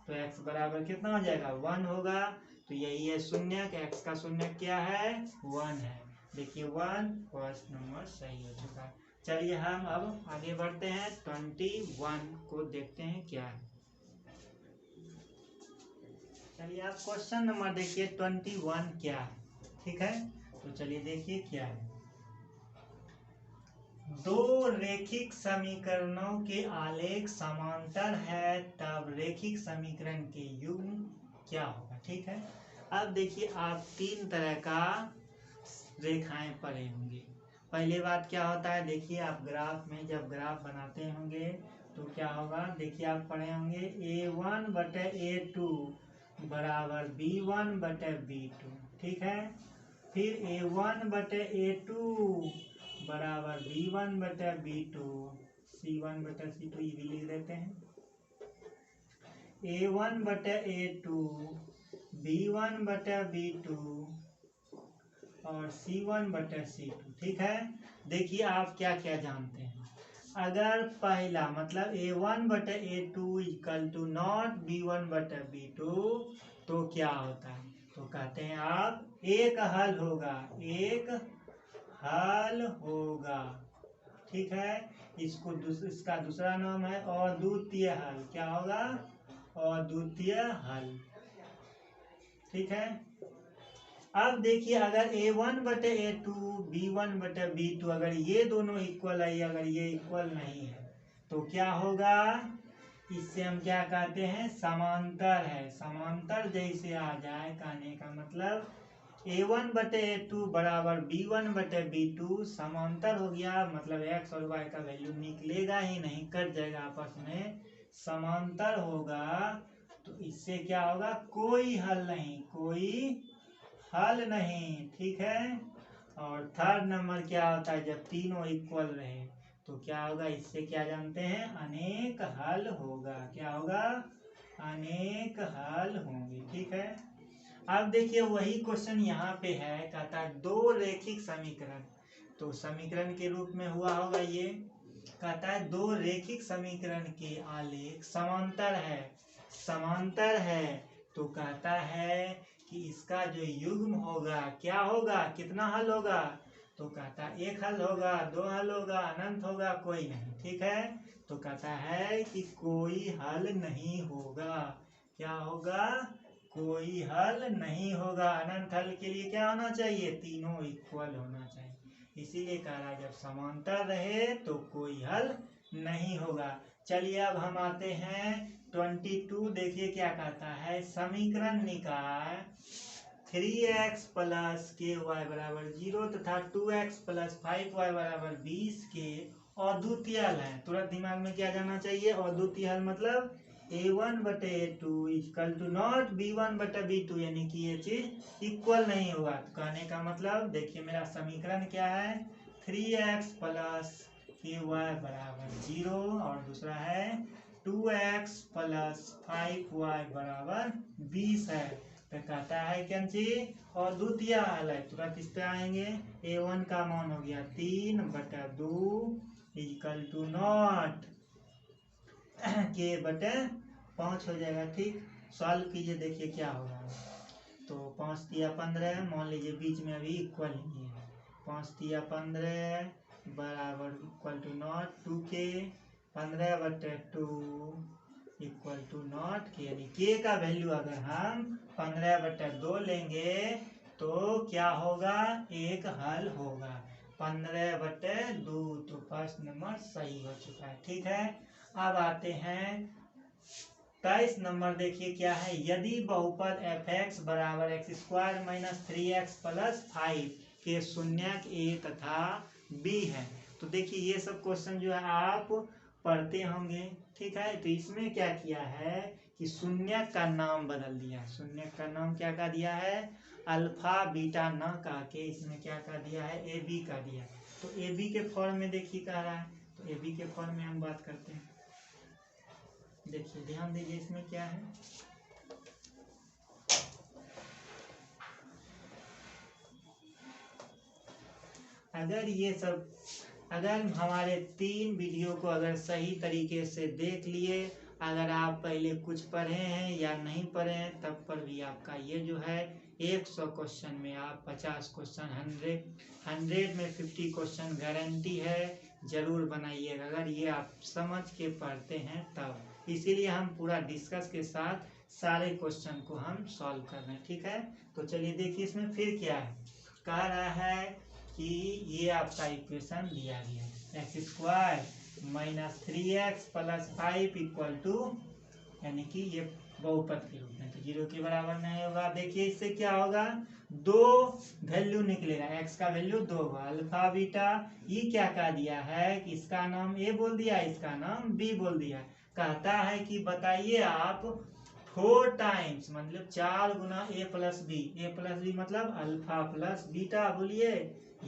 तो x बराबर कितना हो जाएगा, 1 होगा, तो यही है शून्यक, x का शून्यक क्या है, 1 है, देखिए 1 फर्स्ट नंबर सही हो चुका है। चलिए हम अब आगे बढ़ते हैं, 21 को देखते हैं क्या है। चलिए आप क्वेश्चन नंबर देखिए 21 क्या है। ठीक है, तो चलिए देखिए क्या है, 2 रेखिक समीकरणों के आलेख समांतर है, तब रेखिक समीकरण के युग्म क्या होगा। ठीक है, अब देखिए आप 3 तरह का रेखाएं पढ़े होंगे। पहली बात क्या होता है, देखिए आप ग्राफ में जब ग्राफ बनाते होंगे तो क्या होगा, देखिए आप पढ़े होंगे A1/A2 बराबर B1/B2। ठीक है, फिर A1/A2 बराबर B1/B2, C1/C2 ये भी लिख देते हैं, A1/A2 B1/B2 और C1 बटे C2। ठीक है, देखिए आप क्या क्या जानते हैं। अगर पहला मतलब A1 बटे A2 equal to not B1 बटे B2 तो क्या होता है, तो कहते हैं आप एक हल होगा, एक हल होगा। ठीक है, इसका दूसरा नाम है अद्वितीय हल। क्या होगा, अद्वितीय हल। ठीक है, अब देखिए अगर A1 बटे A2 B1 बटे B2 अगर ये दोनों इक्वल है, अगर ये इक्वल नहीं है तो क्या होगा, इससे हम क्या कहते हैं, समांतर है। समांतर जैसे आ जाए कहने का मतलब A1 बटे A2 बराबर B1 बटे B2 समांतर हो गया, मतलब x और y का वैल्यू निकलेगा ही नहीं, कट जाएगा आपस में, समांतर होगा। तो इससे क्या होगा, कोई हल नहीं, कोई हल नहीं। ठीक है, और थर्ड नंबर क्या होता है, जब तीनों इक्वल रहे तो क्या होगा, इससे क्या जानते हैं, अनेक हल होगा। क्या होगा, अनेक हल होंगे। ठीक है, अब देखिए वही क्वेश्चन यहाँ पे है, कहता है दो रैखिक समीकरण, तो समीकरण के रूप में हुआ होगा ये, कहता है दो रैखिक समीकरण के आलेख समांतर है, समांतर है, तो कहता है कि इसका जो युग्म होगा क्या होगा, कितना हल होगा, तो कहता है एक हल होगा, दो हल होगा, अनंत होगा, कोई नहीं। ठीक है, तो कहता है कि कोई हल नहीं होगा। क्या होगा, कोई हल नहीं होगा। अनंत हल के लिए क्या होना चाहिए, तीनों इक्वल होना चाहिए। इसीलिए कह रहा है जब समांतर रहे तो कोई हल नहीं होगा। चलिए अब हम आते हैं 22, देखिए क्या कहता है, समीकरण निकाय 3x प्लस के वाई बराबर 0 तथा 2x प्लस 5y बराबर 20 के अद्वितीय हल है। तुरंत दिमाग में क्या जाना चाहिए, अद्वितीय हल मतलब A1 बटे A2 equal to not B1 बटे B2, यानी कि ये चीज इक्वल नहीं होगा। तो कहने का मतलब देखिए मेरा समीकरण क्या है, 3x प्लस के वाई बराबर 0 और दूसरा है 2x प्लस 5y बराबर 20 है। तो कहता है क्या चीज, अद्वितीय हल है। तुरंत इस पे आएंगे, A1 का मान हो गया 3 बटा 2 इक्वल टू नॉट के बटे 5 हो जाएगा। ठीक, सॉल्व कीजिए, देखिए क्या होगा। तो 5 तिया 15, मान लीजिए बीच में अभी इक्वल नहीं है, 5 तिया 15 बराबर इक्वल टू नॉट 2 के 15 बटे 2 इक्वल टू नॉट के, यानी के का वैल्यू अगर हम 15 बटे 2 लेंगे तो क्या होगा, एक हल होगा 15 बटे 2। तो फर्स्ट नंबर सही हो चुका है। ठीक है, अब आते हैं 23 नंबर, देखिए क्या है, यदि बहुपद fx बराबर x square minus 3x plus 5 के शून्यक a तथा b है। तो देखिए ये सब क्वेश्चन जो है आप पढ़ते होंगे। ठीक है, तो इसमें क्या किया है कि शून्यक का नाम बदल दिया। शून्यक का नाम क्या कर दिया है, अल्फा बीटा न कह के इसमें क्या कर दिया है, ए बी कर दिया। तो ए बी के फॉर्म में देखिए कह रहा है, तो ए बी के फॉर्म में हम बात करते हैं। देखिए ध्यान दीजिए इसमें क्या है, अगर ये सब, अगर हमारे 3 वीडियो को अगर सही तरीके से देख लिए, अगर आप पहले कुछ पढ़े हैं या नहीं पढ़े हैं तब पर भी आपका ये जो है 100 क्वेश्चन में आप 50 क्वेश्चन, 100 में 50 क्वेश्चन गारंटी है, जरूर बनाइएगा अगर ये आप समझ के पढ़ते हैं तब। इसीलिए हम पूरा डिस्कस के साथ सारे क्वेश्चन को हम सॉल्व कर रहे हैं। ठीक है, तो चलिए देखिए इसमें फिर क्या है, कह रहा है कि ये आपका इक्वेशन दिया गया है, x square minus 3x plus 5 equal to, यानी कि ये बहुपद के रूप में, तो 0 के बराबर नहीं होगा। देखिए इससे क्या होगा, दो वैल्यू निकलेगा, x का वैल्यू 2 होगा, अल्फा बीटा। ये क्या कह दिया है कि इसका नाम a बोल दिया, इसका नाम b बोल दिया। कहता है कि बताइए आप 4 टाइम्स मतलब 4 गुना a plus b, a plus b मतलब अल्फा प्लस बीटा बोलिए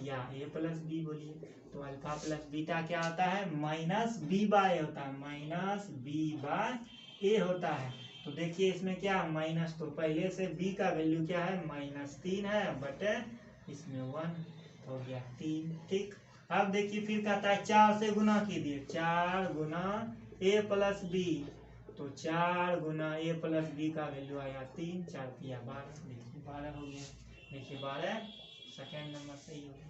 या a प्लस बी बोलिए। तो अल्फा प्लस बीटा क्या होता है, माइनस बी बाय होता है, माइनस बी बाय ए होता है। तो देखिए इसमें क्या माइनस, तो पहले से b का वैल्यू क्या है, -3 है बटे इसमें 1 हो गया 3। ठीक, अब देखिए फिर कहता है 4 से गुना कीजिए, 4 गुना a प्लस बी, तो 4 गुना a प्लस बी का वैल्यू आया 3, 4 दिया 12, देखिए 12 हो गया। देखिए 12 सेकेंड नंबर सही हो गया।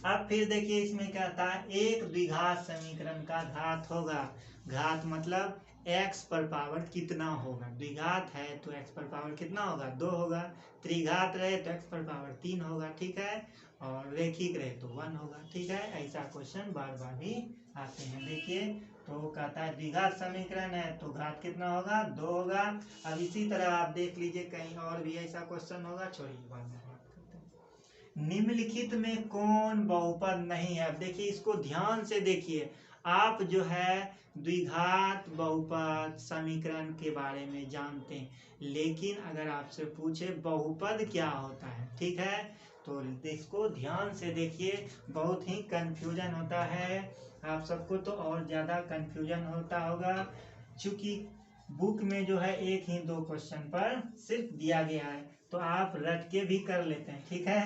अब फिर देखिए इसमें कहता है एक द्विघात समीकरण का घात होगा, घात मतलब x पर पावर कितना होगा, द्विघात है तो x पर पावर कितना होगा 2 होगा, त्रिघात रहे तो x पर पावर 3 होगा। ठीक है, और रेखिक रहे तो 1 होगा। ठीक है, ऐसा क्वेश्चन बार बार भी आते हैं। देखिए तो कहता है द्विघात समीकरण है तो घात कितना होगा 2 होगा। अब इसी तरह आप देख लीजिए कहीं और भी ऐसा क्वेश्चन होगा, छोड़िए बाद में बात करते हैं। निम्नलिखित में कौन बहुपद नहीं है, अब देखिए इसको ध्यान से देखिए। आप जो है द्विघात बहुपद समीकरण के बारे में जानते हैं, लेकिन अगर आपसे पूछे बहुपद क्या होता है, ठीक है, तो इसको ध्यान से देखिए, बहुत ही कंफ्यूजन होता है। आप सबको तो और ज़्यादा कंफ्यूजन होता होगा, चूँकि बुक में जो है 1 ही 2 क्वेश्चन पर सिर्फ दिया गया है, तो आप रट के भी कर लेते हैं। ठीक है,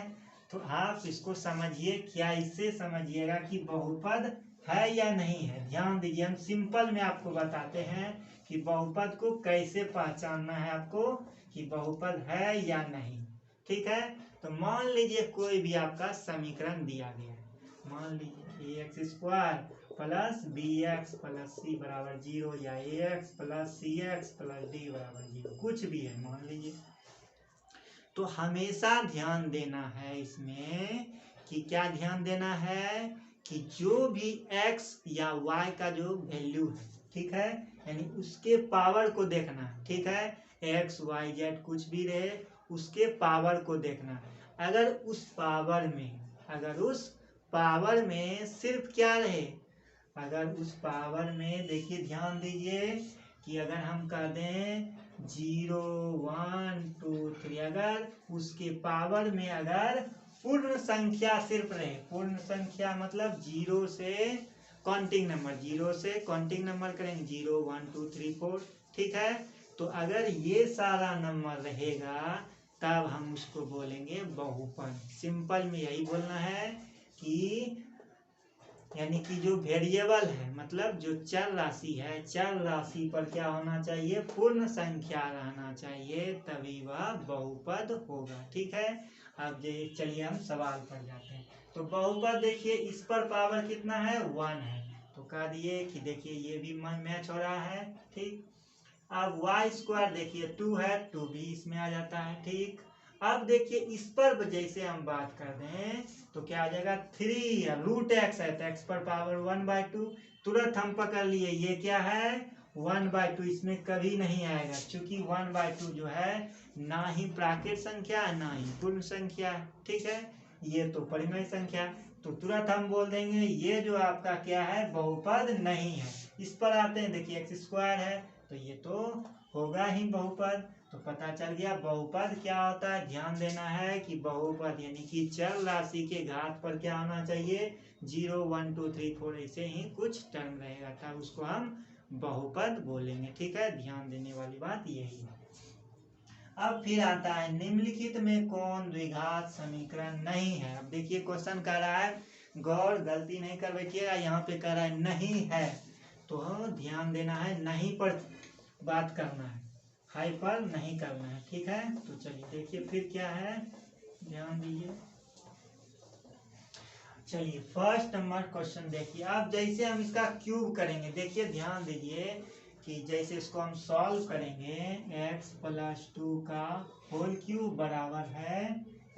तो आप इसको समझिए, क्या इससे समझिएगा कि बहुपद है या नहीं है। ध्यान दीजिए, हम सिंपल में आपको बताते हैं कि बहुपद को कैसे पहचानना है आपको, कि बहुपद है या नहीं। ठीक है, तो मान लीजिए कोई भी आपका समीकरण दिया गया है, मान लीजिए ax² plus bx plus c बराबर 0 या ax plus cx plus d बराबर 0, कुछ भी है मान लीजिए। तो हमेशा ध्यान देना है इसमें कि क्या ध्यान देना है कि जो भी x या y का जो वैल्यू है, ठीक है, यानी उसके पावर को देखना है। ठीक है, x y z कुछ भी रहे उसके पावर को देखना। अगर उस पावर में सिर्फ क्या रहे, अगर उस पावर में देखिए ध्यान दीजिए कि अगर हम कह दें 0 1 2 3, अगर उसके पावर में अगर पूर्ण संख्या सिर्फ रहे, पूर्ण संख्या मतलब 0 से काउंटिंग नंबर करेंगे 0 1 2 3 4। ठीक है, तो अगर ये सारा नंबर रहेगा तब हम उसको बोलेंगे बहुपद। सिंपल में यही बोलना है कि यानी कि जो वेरिएबल है मतलब जो चर राशि है, चर राशि पर क्या होना चाहिए, पूर्ण संख्या रहना चाहिए, तभी वह बहुपद होगा। ठीक है, अब चलिए हम सवाल पर जाते हैं। तो बहुपद देखिए इस पर पावर कितना है 1 है, तो कह दिए कि देखिए ये भी मैच हो रहा है। ठीक, अब y² देखिए 2 है, 2 भी इसमें आ जाता है। ठीक, अब देखिए इस पर जैसे हम बात कर दें तो क्या आ जाएगा 3 या √x है तो x पर पावर 1/2, तुरंत हम पकड़ लिए ये क्या है 1/2, इसमें कभी नहीं आएगा, क्योंकि 1/2 जो है ना ही प्राकृत संख्या ना ही पूर्ण संख्या। ठीक है, ये तो परिमेय संख्या, तो तुरंत हम बोल देंगे ये जो आपका क्या है बहुपद नहीं है। इस पर आते हैं, देखिए x² है तो ये तो होगा ही बहुपद, तो पता चल गया बहुपद क्या होता है। ध्यान देना है कि बहुपद यानी कि चर राशि के घात पर क्या होना चाहिए 0 1 2 3 4 ऐसे ही कुछ टर्म रहेगा, तब उसको हम बहुपद बोलेंगे। ठीक है, ध्यान देने वाली बात यही है। अब फिर आता है निम्नलिखित में कौन द्विघात समीकरण नहीं है। अब देखिए क्वेश्चन कह रहा है, गौर गलती नहीं कर बैठिएगा, यहाँ पे कह रहा है नहीं है, तो ध्यान देना है, नहीं पर बात करना है, हाई पर नहीं करना है। ठीक है, तो चलिए देखिए फिर क्या है, ध्यान दीजिए। चलिए फर्स्ट नंबर क्वेश्चन देखिए। अब जैसे हम इसका क्यूब करेंगे, देखिए ध्यान दीजिए कि जैसे इसको हम सॉल्व करेंगे x + 2 का होल क्यूब बराबर है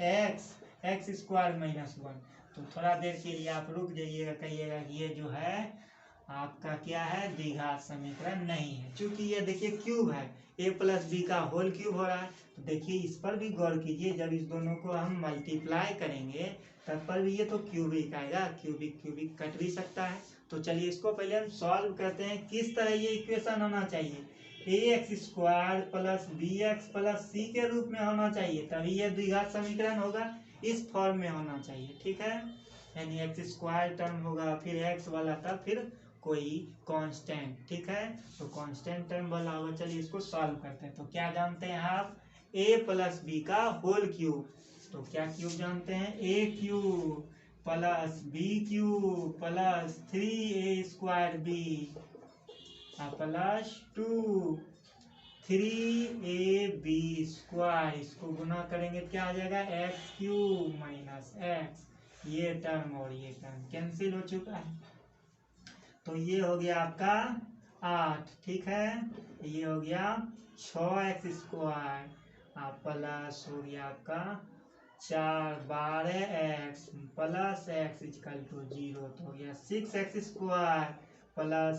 x² - 1। तो थोड़ा देर के लिए आप रुक जाइएगा, कहिएगा कि ये जो है आपका क्या है द्विघात समीकरण नहीं है, क्योंकि ये देखिए क्यूब है, a + b का होल क्यूब हो रहा है। तो देखिए इस पर भी गौर कीजिए, जब इस दोनों को हम मल्टीप्लाई करेंगे तब पर भी ये तो क्यूबिक आएगा, क्यूबिक कट भी सकता है। तो चलिए इसको पहले हम सॉल्व करते हैं, किस तरह ये इक्वेशन होना चाहिए ax² + bx + c के रूप में होना चाहिए, तभी ये द्विघात समीकरण होगा, इस फॉर्म में होना चाहिए। ठीक है, यानी x² टर्म होगा फिर x वाला तब फिर कोई कांस्टेंट। ठीक है, तो कांस्टेंट टर्म वाला होगा। चलिए इसको सॉल्व करते हैं। तो क्या जानते हैं आप a + b का होल क्यूब, तो क्या क्यूब जानते हैं, a cube plus b cube plus 3a² b plus 2 3ab²। इसको गुना करेंगे क्या आ जाएगा, x³ माइनस x। ये टर्म और ये टर्म कैंसिल हो चुका है, तो ये हो गया आपका 8, ठीक है। ये हो गया 6x² प्लस हो गया आपका 12x plus x equal to 0, तो हो गया 6x² प्लस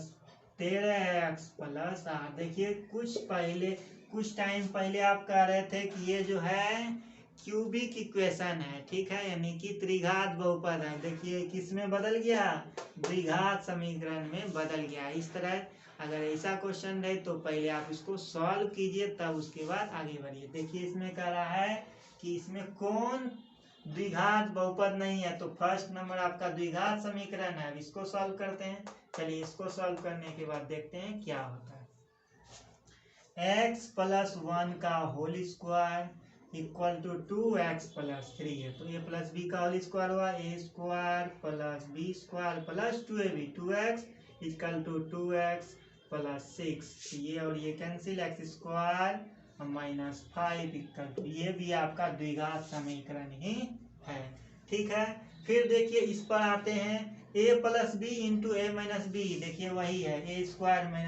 13x प्लस 8। देखिए कुछ टाइम पहले आप कह रहे थे कि ये जो है क्यूबिक इक्वेशन है, ठीक है, यानी कि त्रिघात बहुपद है। देखिए किस में बदल गया, द्विघात समीकरण में बदल गया। इस तरह अगर ऐसा क्वेश्चन रहे तो पहले आप इसको सॉल्व कीजिए, तब उसके बाद आगे बढ़िए। देखिए इसमें कह रहा है कि इसमें कौन द्विघात बहुपद नहीं है, तो फर्स्ट नंबर आपका द्विघात समीकरण है। अब इसको सॉल्व करते हैं। चलिए इसको सॉल्व करने के बाद देखते हैं क्या होता है। x + 1 का whole square equal to 2x + 3 है, तो a + b का होल स्क्वायर हुआ a² + b² + 2ab, 2x = 2x + 6। ये और ये cancel, x² minus 5 equal to, ये भी आपका द्विघात समीकरण ही है, ठीक है। फिर देखिए इस पर आते हैं, a + b × a - b, देखिए वही है a²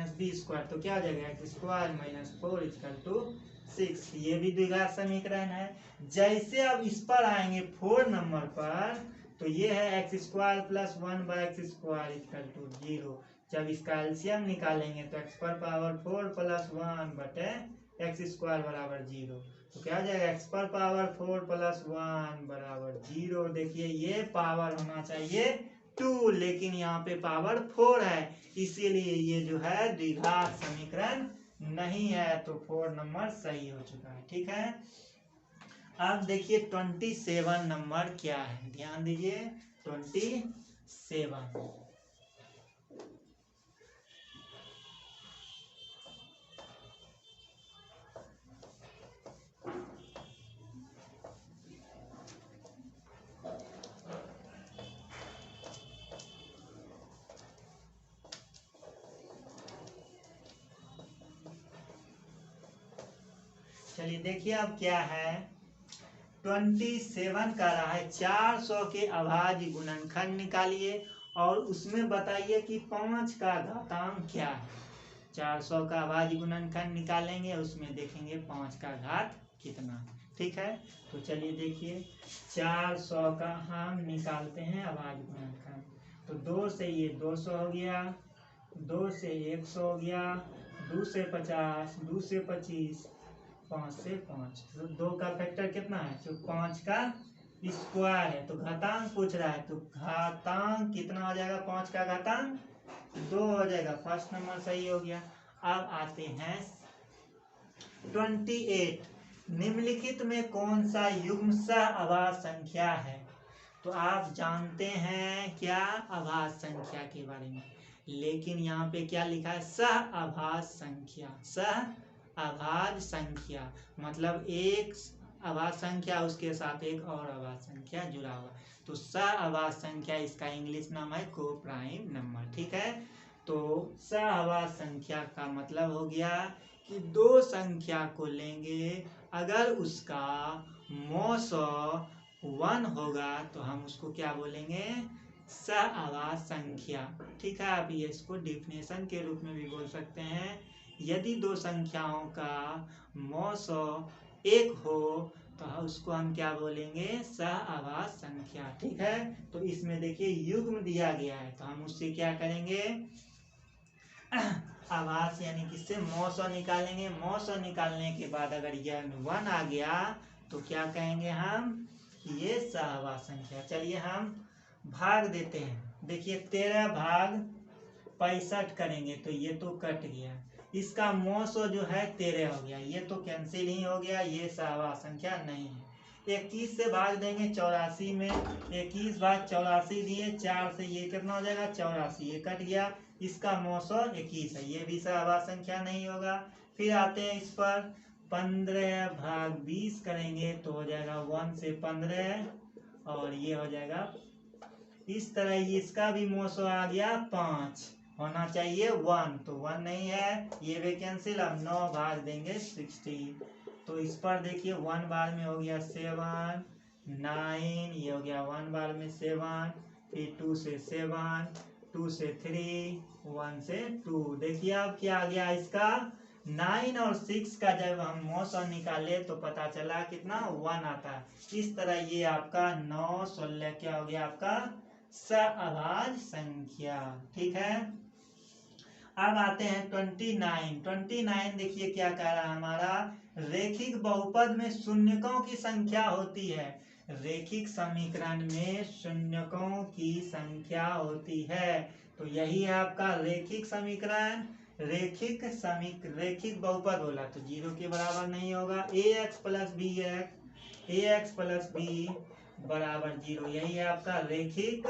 - b², तो क्या हो जाएगा x² - 4 = 6। ये भी द्विघात समीकरण है। जैसे अब इस पर आएंगे 4 नंबर पर, तो ये है x² + 1/x² = 0। जब इसका एलसीएम निकालेंगे तो x⁴ + 1/x² = 0, तो क्या हो जाएगा x⁴ + 1 = 0। देखिए ये पावर होना चाहिए 2, लेकिन यहाँ पे पावर 4 है, इसीलिए ये जो है द्विघात समीकरण नहीं है, तो 4 नंबर सही हो चुका है, ठीक है। अब देखिए 27 नंबर क्या है, ध्यान दीजिए 27। चलिए देखिए अब क्या है, 27 का रहा है 400 के अभाज्य गुणनखंड निकालिए और उसमें बताइए कि 5 का घातांक क्या है। 400 का अभाज्य गुणनखंड निकालेंगे, उसमें देखेंगे 5 का घात कितना, ठीक है। तो चलिए देखिए 400 का हम निकालते हैं अभाज्य गुणनखंड, तो 2 से ये 200 हो गया, 2 से 100 हो गया, 2 से 50, 2 से 25, 5 से 5, तो 2 का फैक्टर कितना है, जो 5 का स्क्वायर है। तो घातांक पूछ रहा है, तो घातांक कितना हो जाएगा, 5 का घातांक 2 हो जाएगा, फर्स्ट नंबर सही हो गया। अब आते हैं 28, निम्नलिखित में कौन सा युग्मशः अभाज्य संख्या है। तो आप जानते हैं क्या अभाज्य संख्या के बारे में, लेकिन यहाँ पे क्या लिखा है, सह अभाज्य संख्या। सह अभाज्य संख्या मतलब एक अभाज्य संख्या उसके साथ एक और अभाज्य संख्या जुड़ा हुआ, तो सह अभाज्य संख्या इसका इंग्लिश नाम है कोप्राइम नंबर, ठीक है। तो सह अभाज्य संख्या का मतलब हो गया कि 2 संख्या को लेंगे, अगर उसका मौसो 1 होगा तो हम उसको क्या बोलेंगे, सह अभाज्य संख्या, ठीक है। आप ये इसको डिफिनेशन के रूप में भी बोल सकते हैं। यदि 2 संख्याओं का मौसो 1 हो तो उसको हम क्या बोलेंगे, सह अभाज्य संख्या, ठीक है। तो इसमें देखिए युग्म दिया गया है, तो हम उससे क्या करेंगे, अभाज्य यानी किससे मौसो निकालेंगे। मौसो निकालने के बाद अगर यह 1 आ गया तो क्या कहेंगे हम, ये सह अभाज्य संख्या। चलिए हम भाग देते हैं, देखिए 13 भाग 65 करेंगे तो ये तो कट गया, इसका मौसो जो है 13 हो गया, ये तो कैंसिल ही हो गया, ये सह अभाज्य संख्या नहीं है। 21 से भाग देंगे 84 में, 21 भाग 84 दिए, 4 से ये कितना हो जाएगा 84, ये कट गया, इसका मौसो 21 है, ये भी सह अभाज्य संख्या नहीं होगा। फिर आते हैं इस पर 15 भाग 20 करेंगे तो हो जाएगा 1 से 15 और ये हो जाएगा इस तरह। इसका भी मोसो आ गया 5, होना चाहिए 1, तो 1 नहीं है, ये भी कैंसिल। अब 9 भाग देंगे 16, तो इस पर देखिए 1 बार में हो गया 7 9, ये हो गया 1 बार में 7, फिर 2 से 7, 2 से 3, 1 से 2। देखिए अब क्या आ गया इसका 9 और 6 का जब हम मोशन निकाले तो पता चला कितना 1 आता है। इस तरह ये आपका 9 16 क्या हो गया आपका सअभाज्य संख्या। ठीक है, अब आते हैं 29। देखिए क्या कह रहा है हमारा, रेखिक बहुपद में शून्यकों की संख्या होती है। रेखिक समीकरण में शून्यकों की संख्या होती है, तो यही है आपका रेखिक समीकरण। रेखिक बहुपद बोला तो 0 के बराबर नहीं होगा। ax प्लस बी बराबर 0, यही है आपका रेखिक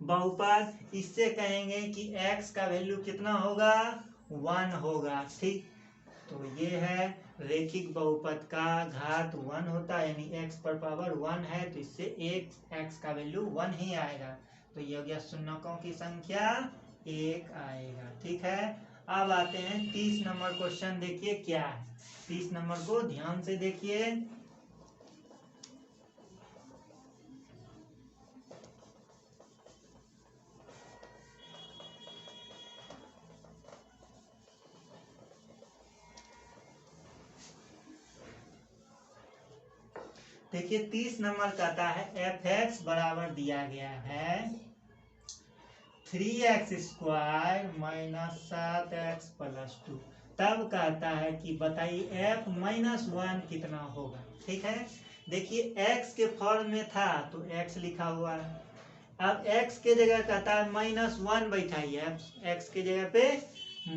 बहुपद। इससे कहेंगे कि x का वैल्यू कितना होगा 1 होगा। ठीक, तो ये है रेखिक बहुपद का घात 1 होता है, यानी x पर पावर 1 है, तो इससे x का वैल्यू 1 ही आएगा। तो ये हो गया शून्यकों की संख्या 1 आएगा। ठीक है, अब आते हैं 30 नंबर क्वेश्चन। देखिए क्या है 30 नंबर को ध्यान से देखिए। देखिए 30 नंबर कहता है f(x) बराबर दिया गया है 3x² माइनस 7x प्लस 2। तब कहता है कि बताइए f-1 कितना होगा। ठीक है, देखिए x के फॉर्म में था तो x लिखा हुआ है, अब x के जगह कहता है -1 बैठाइए, x के जगह पे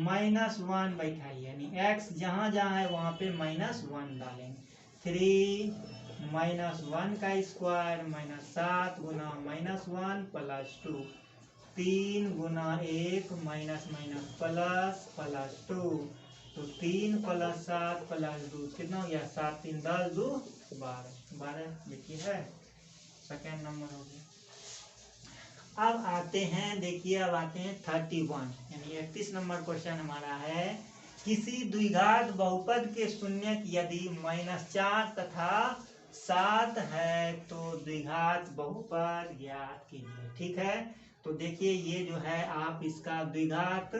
-1 बैठाइए, यानी x जहां जहां है वहां पे -1 डालेंगे। 3 -1 का स्क्वायर -7 गुना -1 प्लस 2, 3 गुना 1 माइनस प्लस 2, तो 3 प्लस 7 प्लस 2 कितना हो गया 7 3 10 2 12 देखिए है सेकेंड नंबर हो गया। अब आते हैं देखिए, अब आते हैं 31 यानी 31 नंबर क्वेश्चन हमारा है, किसी द्विघात बहुपद के शून्यक यदि -4 तथा 7 है तो द्विघात बहुपद ज्ञात कीजिए। ठीक है, तो देखिए ये जो है आप इसका द्विघात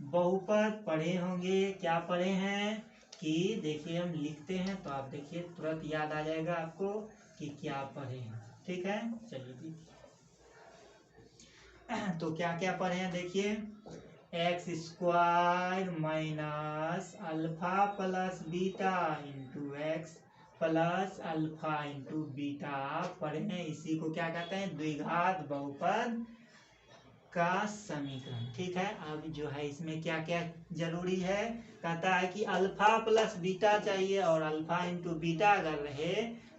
बहुपद पढ़े होंगे। क्या पढ़े हैं कि देखिए हम लिखते हैं तो आप देखिए तुरंत याद आ जाएगा आपको कि क्या पढ़े हैं। ठीक है, चलिए तो क्या क्या पढ़े हैं देखिए, x² minus alpha plus beta into x plus alpha into beta पढ़े हैं। इसी को क्या कहते हैं द्विघात बहुपद का समीकरण। ठीक है, अब जो है इसमें क्या क्या जरूरी है, कहता है कि अल्फा प्लस बीटा चाहिए और अल्फा इंटू बीटा अगर रहे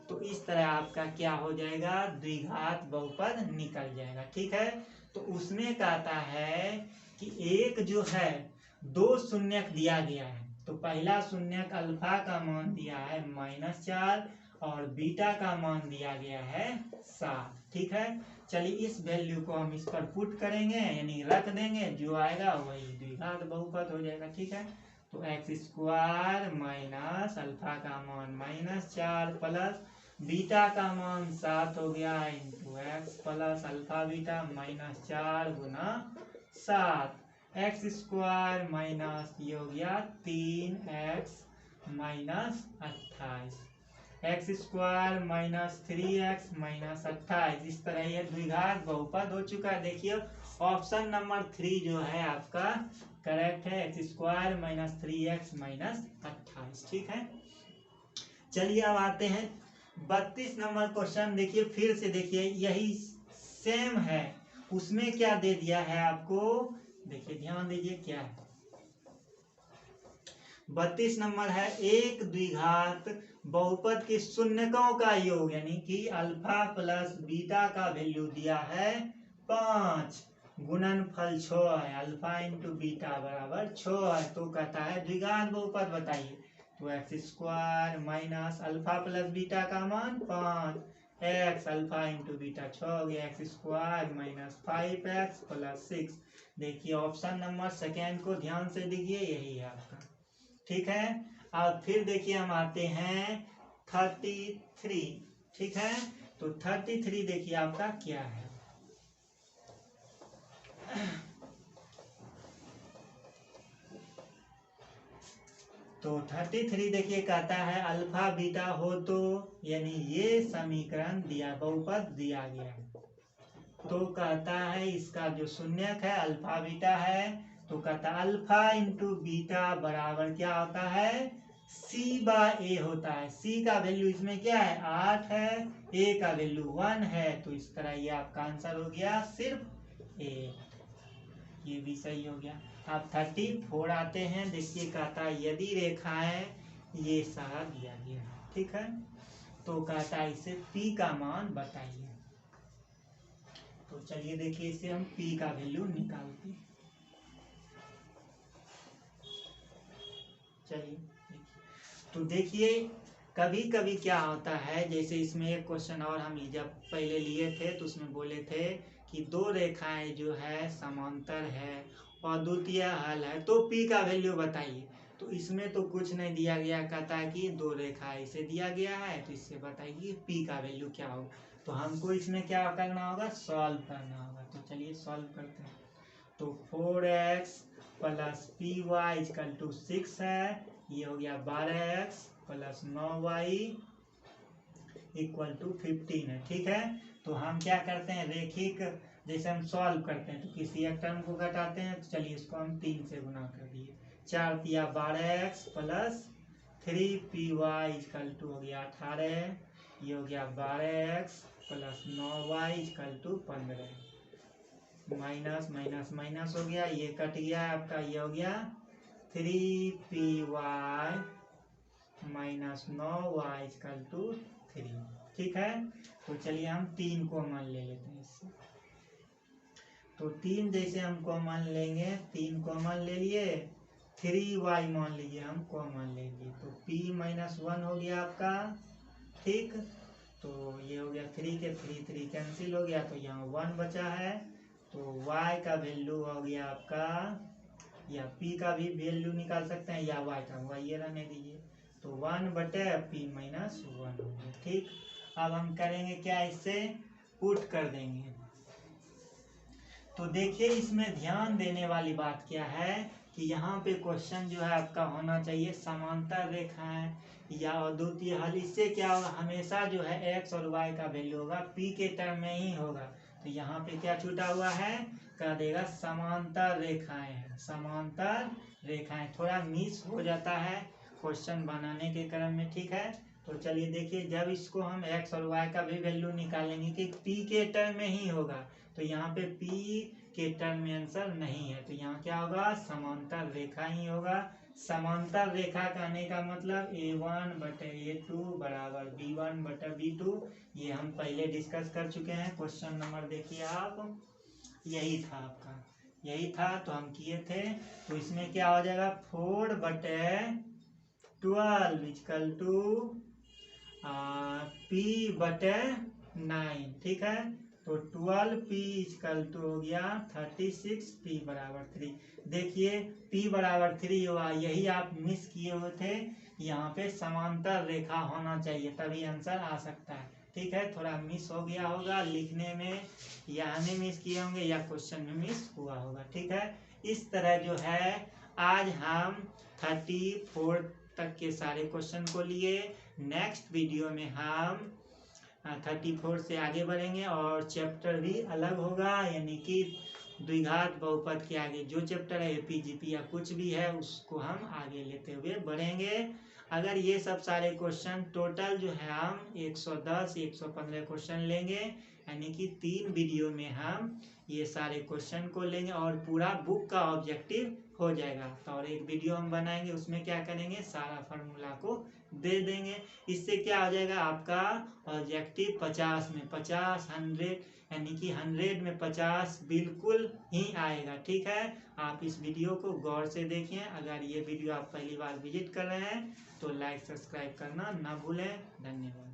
तो इस तरह आपका क्या हो जाएगा द्विघात बहुपद निकल जाएगा। ठीक है, तो उसमें कहता है कि एक जो है 2 शून्यक दिया गया है, तो पहला शून्यक अल्फा का मान दिया है -4 और बीटा का मान दिया गया है 7। ठीक है, चलिए इस वैल्यू को हम इस पर पुट करेंगे यानी रख देंगे, जो आएगा वही द्विघात बहुपद हो जाएगा। ठीक है, तो x² माइनस अल्फा का मान -4 प्लस बीटा का मान 7 हो गया into x plus alpha beta -4 गुना 7 x² माइनस ये हो गया 3x minus 28 x² minus 3x minus 28। इस तरह ये द्विघात बहुपद हो चुका है। देखिए ऑप्शन नंबर 3 जो है आपका करेक्ट है, x² माइनस 3x माइनस 28। ठीक है, चलिए अब आते हैं 32 नंबर क्वेश्चन। देखिए फिर से देखिए यही सेम है, उसमें क्या दे दिया है आपको, देखिए ध्यान दीजिए क्या है। 32 नंबर है, एक द्विघात बहुपद के शून्यकों का योग यानी कि अल्फा प्लस बीटा का वैल्यू दिया है 5, गुणनफल 6 है, अल्फा इंटू बीटा बराबर 6 है, तो कहता है द्विघात बहुपद बताइए। तो x square minus alpha plus beta का मान 5, एक्स अल्फा इंटू बीटा 6 हो गया, x square minus 5x plus 6। देखिए ऑप्शन नंबर सेकेंड को ध्यान से देखिए, यही है आपका। ठीक है, अब फिर देखिए हम आते हैं 33। ठीक है, तो 33 देखिए आपका क्या है। तो 33 देखिए कहता है अल्फा बीटा हो तो, यानी ये समीकरण दिया, बहुपद दिया गया, तो कहता है इसका जो शून्यक है अल्फा बीटा है, तो कहता है अल्फा इंटू बीटा बराबर क्या होता है, सी बाय ए होता है। सी का वैल्यू इसमें क्या है 8 है, ए का वैल्यू 1 है, तो इस तरह ये आपका आंसर हो गया सिर्फ ए, ये भी सही हो गया। अब 34 आते हैं, देखिए कहता है यदि रेखाएं ये सारा दिया गया, ठीक है, तो कहता है इसे P का मान बताइए। तो चलिए देखिए इसे हम P का वैल्यू निकालते हैं। चलिए तो देखिए कभी कभी क्या होता है, जैसे इसमें एक क्वेश्चन और हम जब पहले लिए थे तो उसमें बोले थे कि दो रेखाएं जो है समांतर है और द्वितीय हल है, तो P का वैल्यू बताइए। तो इसमें तो कुछ नहीं दिया गया, कहता है कि दो रेखाएं इसे दिया गया है, तो इससे बताइए कि P का वैल्यू क्या होगा। तो हमको इसमें क्या करना होगा, सॉल्व करना होगा। तो चलिए सॉल्व करते हैं। तो 4x plus PY equal to 6 है, ये हो गया 12x plus 9y equal to 15 है। ठीक है, तो हम क्या करते हैं, रेखिक जैसे हम सॉल्व करते हैं तो किसी एक टर्म को घटाते हैं, तो चलिए इसको हम 3 से गुना कर दिए, 4 दिया 12x plus 3py equal to हो गया 18, ये हो गया 12x plus 9y equal to 15, minus minus minus हो गया, ये कट गया आपका, ये हो गया 3py minus 9y equal to 3। ठीक है, तो चलिए हम 3 कॉमन ले लेते हैं इससे। तो 3 जैसे हम कॉमन लेंगे, 3 कॉमन ले लिए, 3y मान लीजिए हम कॉमन लेंगे, तो p माइनस 1 हो गया आपका। ठीक, तो ये हो गया 3 के 3 कैंसिल हो गया, तो यहाँ 1 बचा है, तो y का वैल्यू हो गया आपका, या p का भी वैल्यू निकाल सकते हैं, या y का, y ये रहने दीजिए, तो 1 बटे p माइनस 1 हो गया। ठीक, अब हम करेंगे क्या, इससे पुट कर देंगे। तो देखिए इसमें ध्यान देने वाली बात क्या है कि यहाँ पे क्वेश्चन जो है आपका होना चाहिए समांतर रेखाएं या अद्वितीय हल। इससे क्या होगा, हमेशा जो है x और y का वैल्यू होगा p के टर्म में ही होगा। तो यहाँ पे क्या छूटा हुआ है, कह देगा समांतर रेखाएं हैं, समांतर रेखाएं, थोड़ा मिस हो जाता है क्वेश्चन बनाने के क्रम में। ठीक है, तो चलिए देखिए जब इसको हम x और y का भी वैल्यू निकालेंगे कि p के टर्म में ही होगा, तो यहाँ पे p के टर्म में आंसर नहीं है, तो यहाँ क्या होगा, समांतर रेखा ही होगा। समांतर रेखा कहने का मतलब a1 बटे a2 बराबर b1 बटे b2, ये हम पहले डिस्कस कर चुके हैं। क्वेश्चन नंबर देखिए आप, यही था आपका, यही था, तो हम किए थे। तो इसमें क्या हो जाएगा, 4 बटे 12 इक्वल टू p बटे 9। ठीक है, तो 12p इक्वल टू हो गया 36p बराबर 3। देखिए p बराबर 3 हुआ, यही आप मिस किए हुए थे, यहाँ पे समांतर रेखा होना चाहिए तभी आंसर आ सकता है। ठीक है, थोड़ा मिस हो गया होगा लिखने में, या हमें मिस किए होंगे या क्वेश्चन में मिस हुआ होगा। ठीक है, इस तरह जो है आज हम 34 तक के सारे क्वेश्चन को लिए। नेक्स्ट वीडियो में हम 34 से आगे बढ़ेंगे और चैप्टर भी अलग होगा, यानी कि द्विघात बहुपद के आगे जो चैप्टर है एपीजीपी या कुछ भी है उसको हम आगे लेते हुए बढ़ेंगे। अगर ये सब सारे क्वेश्चन टोटल जो है हम 110 115 क्वेश्चन लेंगे, यानी कि 3 वीडियो में हम ये सारे क्वेश्चन को लेंगे और पूरा बुक का ऑब्जेक्टिव हो जाएगा। तो और एक वीडियो हम बनाएंगे, उसमें क्या करेंगे, सारा फार्मूला को दे देंगे। इससे क्या हो जाएगा, आपका ऑब्जेक्टिव 50 में 50 100 यानी कि 100 में 50 बिल्कुल ही आएगा। ठीक है, आप इस वीडियो को गौर से देखें। अगर ये वीडियो आप पहली बार विजिट कर रहे हैं तो लाइक सब्सक्राइब करना ना भूलें। धन्यवाद।